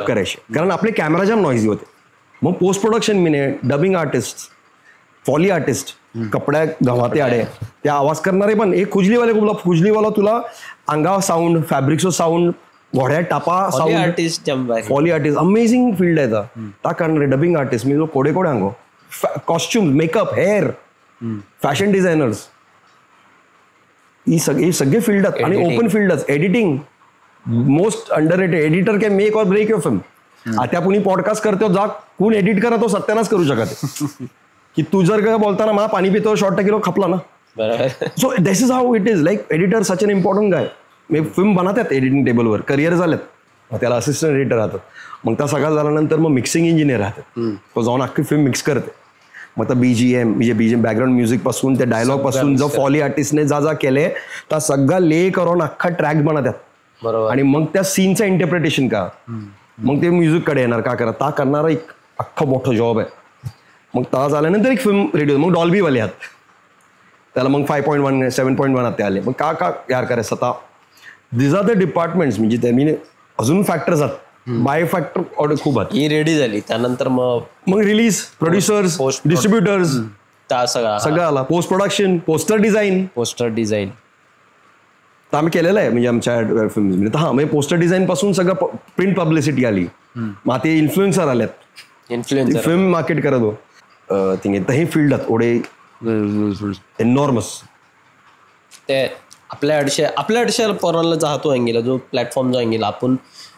करायचे, कारण आपले कॅमेरा जाम नॉइझी होते. मग पोस्ट प्रोडक्शन मी डबिंग आर्टिस्ट, फॉली आर्टिस्ट, कपड्या गव्हाते आडे त्या आवाज करणारे पण एक खुजलीवाला तुला अंगा साऊंड, फॅब्रिक्सो साऊंड, घोड्या टापा sound, foley artist amazing field आहे ता करणारे. डबिंग आर्टिस्ट मी जो कोडे अंगो, costume, makeup, hair, fashion designers, ही सगळे फील्ड आहेत. आणि ओपन फील्डच. Editing most underrated. Editor can make or break your film. आता कुणी पॉडकास्ट करतो, जा कोण एडिट करा तो सत्यानाच करू शकत की तू जर का बोलताना मला पाणी पितो शॉर्ट किलो खपला ना. So this is how it is. Like editor such an important guy. मी फिल्म बनवतात एडिटिंग टेबलवर, करिअर झालेत, मग त्याला असिस्टंट एडिटर राहतात. मग त्या सगळं झाल्यानंतर मग मिक्सिंग इंजिनियर राहतात, तो जाऊन अख्खी फिल्म मिक्स करते. मग त्या BGM बॅकग्राऊंड म्युझिक पासून त्या डायलॉग पासून जो फॉली आर्टिस्टने जा केले त्या सगळा ले करून अख्खा ट्रॅक बनवतात. आणि मग त्या सीनचं इंटरप्रिटेशन का, मग ते म्युझिककडे येणार का करा, ता करणारा एक अख्खा मोठं जॉब आहे. मग ता झाल्यानंतर एक फिल्म रेडिओ, मग डॉल्बीवाले आहात त्याला, मग 5.1 7.1 ते आले. मग का यार करायचं आता. दिज आर द डिपार्टमेंट्स, म्हणजे त्यांनी अजून फॅक्टर्स आहेत, बाय फॅक्टर ऑर्डर खूप आहेत. ही रेडी झाली त्यानंतर मग रिलीज, प्रोड्युसर्स, डिस्ट्रीब्युटर्स, सगळं आला. पोस्ट प्रोडक्शन, पोस्टर डिझाईन तर आम्ही केलेलं आहे म्हणजे आमच्या फिल्ममध्ये. तर म्हणजे पोस्टर डिझाईन पासून सगळं प्रिंट पब्लिसिटी आली. मग ते इन्फ्लुएन्सर आल्यात, इन्फ्लुएन्सर फिल्म मार्केट करत हो. तर हे फील्ड आहेत ओढे एनॉर्मस. ते आपल्या अडशे पोरांना जातो अंगीला जो प्लॅटफॉर्म जो अंगीला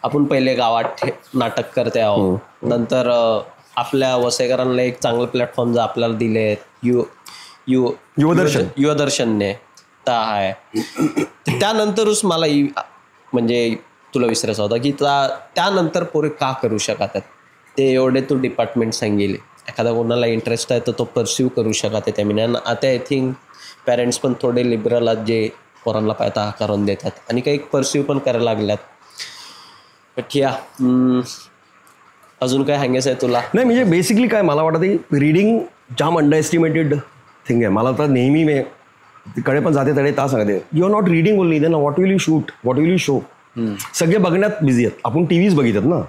आपण पहिले गावात नाटक करते आहोत, नंतर आपल्या वसईकरांना एक चांगलं प्लॅटफॉर्म जो आपल्याला दिले युवदर्शनने आहे. त्यानंतरच मला म्हणजे तुला विचारायचं होतं की त्यानंतर पोरे का करू शकतात ते एवढे तू डिपार्टमेंट सांगेल. एखादा कोणाला इंटरेस्ट आहे तर तो परस्यू करू शकत त्या मिनिट. आता आय थिंक पॅरेंट्स पण थोडे लिबरल आहेत जे पोरांना पायता करून देतात आणि काही परस्यू पण करायला लागल्यात. ठीक अजून काय सांगायचं आहे तुला. नाही म्हणजे बेसिकली काय मला वाटतं रीडिंग जाम अंडर एस्टिमेटेड थिंग आहे. मला तर नेहमी मी कडे पण जाते तडे ता सांगते you are not reading only, then what will you shoot, what will you show. सगळे बघण्यात बिझी आहेत. आपण टीव्हीच बघितात ना,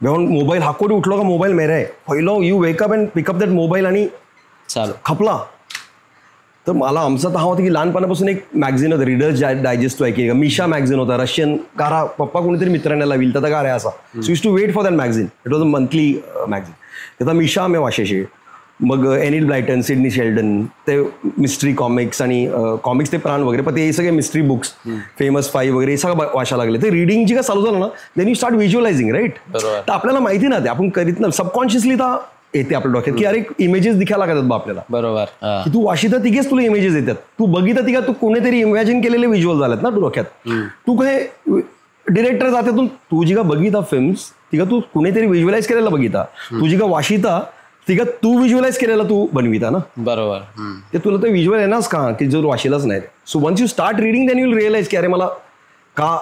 घेऊन मोबाईल हाकोडी उठलो का मोबाईल मेरा आहे पहिलो, you wake up and pickup that mobile आणि चालू खपला. तर मला आमचा तर हा होता की लहानपणापासून एक मॅगझिन होतं रीडर्स डायजेस्ट आहे, मिशा मॅगझिन होता रशियन. गारा पप्पा कोणीतरी मित्रांना लाविल तर गारा असा. So use to wait for that magazine. It was a monthly magazine. त्याचा मिशा आम्ही वाचायचे. मग एनिल ब्लायटन, सिडनी शेल्डन, ते मिस्ट्री कॉमिक्स आणि कॉमिक्स ते प्राण वगैरे, पण ते सगळे मिस्ट्री बुक्स, फेमस 5 वगैरे हे सगळं वाचायला लागले. ते रिडिंग जी का चालू झालं ना, then you start visualising right. तर आपल्याला माहिती ना ते आपण करीत ना, सबकॉन्शियसली तर येते आपल्या डोक्यात की अरे इमेजेस दिखायला लागतात बा आपल्याला. बरोबर की तू वाशिता तिघेच तुला इमेजेस येतात, तू बघिता तिघा तू कोणीतरी इमॅजिन केलेले व्हिज्युअल झालेत ना तू डोक्यात. तू काय डिरेक्टर जाते तू जी का बघिता फिल्म्स तिघा तू कुणीतरी व्हिज्युअलाइज केलेला बघिता, तू जी का वाशिता तिघा तू व्हिज्युअलाइज केलेला तू बनविता ना. बरोबर. ते तुला तर व्हिज्युअल येणारच का की जर वाशिलाच नाही. So once you start reading then you will realise की अरे मला का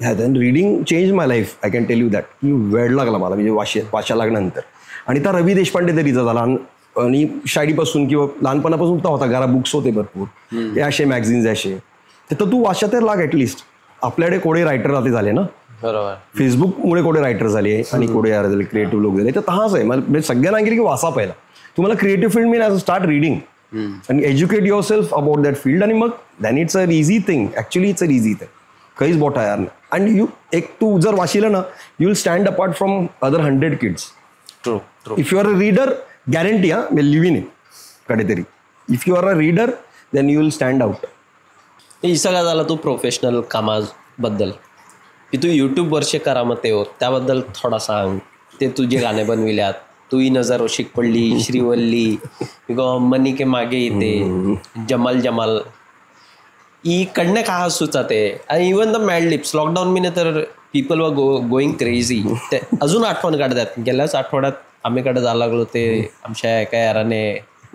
then reading change my life. I can tell you that की वेळ लागला मला म्हणजे वाचा लागल्यानंतर. आणि त्या रवी देशपांडे तरीचा झाला आणि शाळेपासून किंवा लहानपणापासून होता घरा बुक्स होते भरपूर, हे असे मॅगझिन्स असे. तर तू वाचा तर लाग ॲटलिस्ट. आपल्याकडे कोडे रायटर राहते झाले ना, बरोबर. फेसबुकमुळे कोडे रायटर झाले आणि कोडे झाले क्रिएटिव्ह लोक झाले. तर तहाच आहे मला सगळ्यांना गेले की वाचा पहिला तुम्हाला क्रिएटिव्ह फील्ड मी स्टार्ट रिडिंग. आणि educate yourself about that field आणि मग then it's a easy thing. Actually it's a easy thing. काहीच मोठा यार नाही. आणि तू जर वाचिलं ना you will stand apart from other 100 kids. If you are a reader guarantee मी लिव्ह इन इट कधीतरी. If you are a reader then you will stand out. हे सगळं झालं तू प्रोफेशनल कामाबद्दल की तू यूट्यूब वर्षे करामते हो त्याबद्दल थोडा सांग. ते तुझे गाणे बनविल्यात तू ही नजर ओशिक पडली श्रीवल्ली मनी के मागे इथे जमाल जमाल ई कडने का हसूचा ते आणि even the mad lips lockdown मीने तर पीपल वर गोईंग क्रेझी. ते अजून आठवण काढतात. गेल्याच आठवड्यात आम्हीकडे जायला लागलो ते आमच्या एका याराने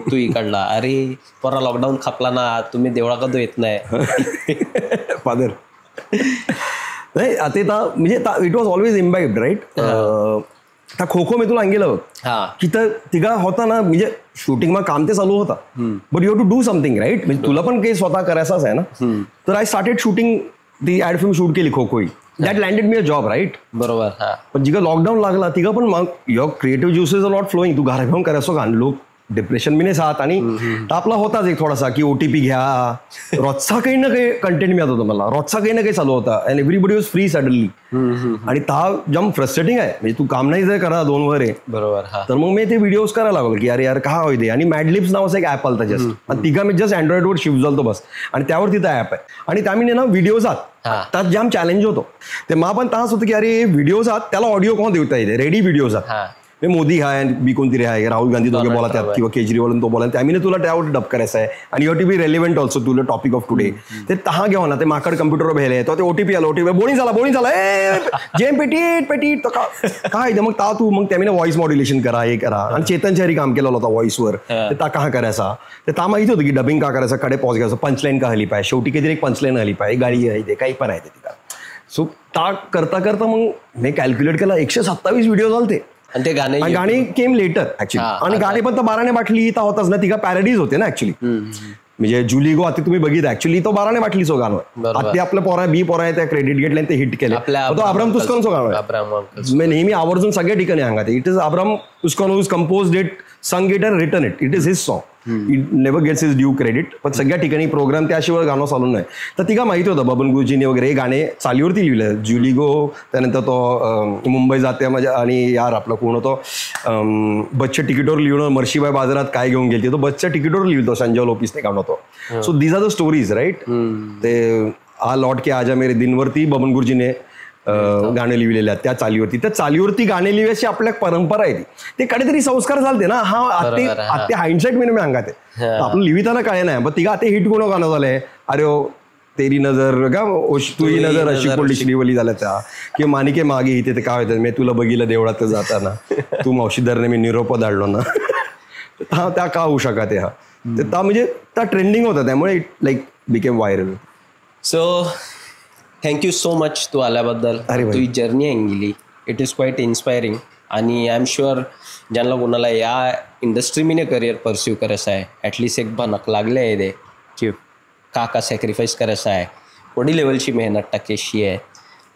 तू इकडला अरे पोरा लॉकडाऊन खापला ना तुम्ही देवळा कधी येत नाही फादर नाही आता म्हणजे it was always imbibed right. त्या खो खो मी तुला सांगितलं की तर तिघा होता ना म्हणजे शूटिंग मग काम ते चालू होता but you have to do something right. म्हणजे तुला पण काही स्वतः करायचाच आहे ना. तर आय स्टार्टेड शूटिंग ती ऍड फिल्म शूट केली खो खोई. That landed me a job right. बरोबर. पण जिथं लॉकडाऊन लागला तिघं पण मग your creative juices are not flowing. तू घरा घेऊन करायचो गाणं लोक डिप्रेशन मी नाही साथ आणि आपला होताच एक थोडासा की OTP घ्या रोजचा काही ना काही कंटेंट मिळत होतं मला. रोजचा काही ना काही चालू होता and everybody was free suddenly. आणि ता जम फ्रस्ट्रेटिंग आहे म्हणजे तू काम नाही जर करा 2 वर आहे बरोबर. तर मग मी ते व्हिडिओज करायला लागलो की अरे यार का होय ते. आणि मॅडलिप्स नावाचं एक ॲप आलता जस्ट आणि तिघा मी जस्ट अँड्रॉइडवर शिफ्ट झालो बस आणि त्यावर तिथं ॲप आहे आणि त्यामुळे ना व्हिडिओज आहात त्यात जाम चॅलेंज होतो. ते मा पण तास होतं की अरे व्हिडिओज आहात त्याला ऑडिओ कोण देता येते रेडी व्हिडिओज आहात. मोदी आहे बी कोणतरी आहे राहुल गांधी दोघे बोला त्यात किंवा केजरीवाल तो बोला त्यामुळे तुला त्यावर डब करायचं आहे आणि OTP रेलिव्हेंट ऑल्सो तुला टॉपिक ऑफ टुडे. ते तहा घेऊन ना ते माकड कम्प्युटरवर भेले तो ते OTP आला OTP बोणी झाला जेम पेटीट काय मग ता तू मग त्यामुळे व्हॉइस मॉड्युलेशन करा हे करा. आणि चेतन चेहरी काम केलं होता व्हॉइसवर ते ता का करायचा ते ता माहिती होतं की डबिंग का करायचं कडे पॉज घ्यायचं पंचलाईन का हली पाहिजे शेवटी काहीतरी एक पंचलाईन हली पाहिजे गाडी आहे ते काही पण आहे ते तिला. सो ता करता करता मग मी कॅल्क्युलेट केला 127 व्हिडिओ झालते. आणि ते गाणी केम लेटर ऍक्च्युली. आणि गाणी पण तर 12ने बाटली तर होताच ना तिघा पॅरडीज होते ना ऍक्च्युली. म्हणजे जुली गो आता तुम्ही बघितलं ऍक्च्युली तो 12ने बाटलीचो गाणं. आता आपलं पोरा बी पोरा आहे त्या क्रेडिट घेतले ते हिट केलं. तो अब्राम तुस्कॉनचो गाणं मी नेहमी आवर्जून सगळ्या ठिकाणी सांगा इट इज अब्राम तुस्कॉन who's composed it sung it and written it. It is his song. It never gets his due credit. पण सगळ्या ठिकाणी प्रोग्राम त्याशिवाय गाणं चालू नाही. तर तिघा माहिती होतं बबन गुरुजीने वगैरे हे गाणे चालीवरती लिहिलं. जुलिगो त्यानंतर तो मुंबई जाते माझ्या आणि यार आपला कोण होतो बसच्या तिकीटवर लिहिणं मर्शीबाई बाजारात काय घेऊन गेली तो बसच्या तिकीटवर लिहितो संजय लोपिसने गाणं होतो. So these are the stories right. ते आ लौट के आजा मेरे दिनवरती बबन गुरुजीने गाणे लिहिलेले त्या चालीवरती गाणे लिहायची आपल्या परंपरा आहे ती. ते कधीतरी संस्कार चालते ना. हा आत्ते हाइंडसाइट मी सांगते आपलं लिहिताना काय नाही पण तिघा आता हिट कोण गाणं झालंय अरे तेरी नजर का तुझी नजर अशी पडली श्रीवली झाल्या त्या किंवा मानिके मागे इथे काय होतं मी तुला बघितलं देवळात जाताना तू मावशीदारने मी निरोप धाडलो ना. हा त्या का होऊ शकत हा त्या म्हणजे त्या ट्रेंडिंग होता त्यामुळे it like became viral. So thank you so much तू आल्याबद्दल. तुझी जर्नी आहे गेली इट इज क्वाईट इन्स्पायरिंग. आणि आय एम शुअर ज्यांना कोणाला या इंडस्ट्रीमीने करिअर परस्यू करायचं आहे ॲटलिस्ट एक भनक लागले आहे ते की का सॅक्रिफाईस करायचं आहे पुढील लेवलची मेहनत टाकेशी आहे.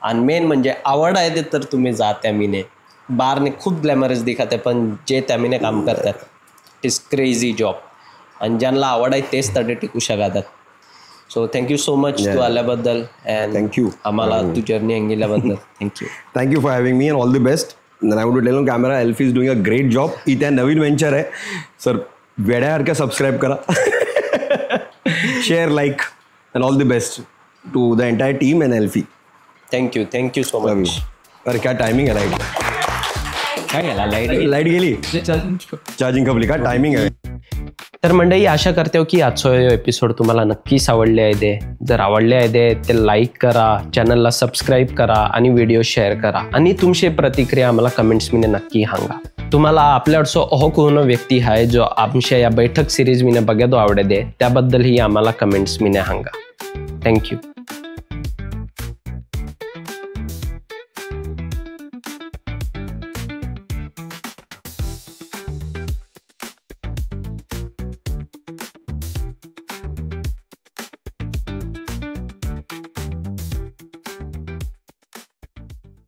आणि मेन म्हणजे आवड आहे ते तर तुम्ही जा त्यामीने बारने खूप ग्लॅमरस दिखत आहे पण जे त्यामीने काम करतात इट इज क्रेझी जॉब. आणि ज्यांना आवड आहे तेच तडे टिकू शकतात. सो थँक्यू सो मच तू आल्याबद्दल अँड थँक्यू आम्हाला तू जर्नी अंगिल्याबद्दल thank you for having me and all the best. I would tell on camera एल्फी is doing a great job. इथे नवीन व्हेंचर आहे सर वेड्यासारख्या सबस्क्राईब करा share like and all the best to the entire team and एल्फी. Thank you so much. अरे काय timing आहे लाईट गेली चार्जिंग खपली का टायमिंग आहे. तर मंडळी आशा करते हो की आजचा एपिसोड तुम्हाला नक्कीच आवडले आहे ते. जर आवडले आहे ते लाईक करा चॅनलला सबस्क्राईब करा आणि व्हिडिओ शेअर करा आणि तुमची प्रतिक्रिया आम्हाला कमेंट्स मध्ये नक्की सांगा. तुम्हाला आपल्याकडचं अहो कोण व्यक्ती आहे जो आमच्या या बैठक सिरीज मीने बघतो आवडे दे त्याबद्दलही आम्हाला कमेंट्स मीने सांगा. थँक्यू.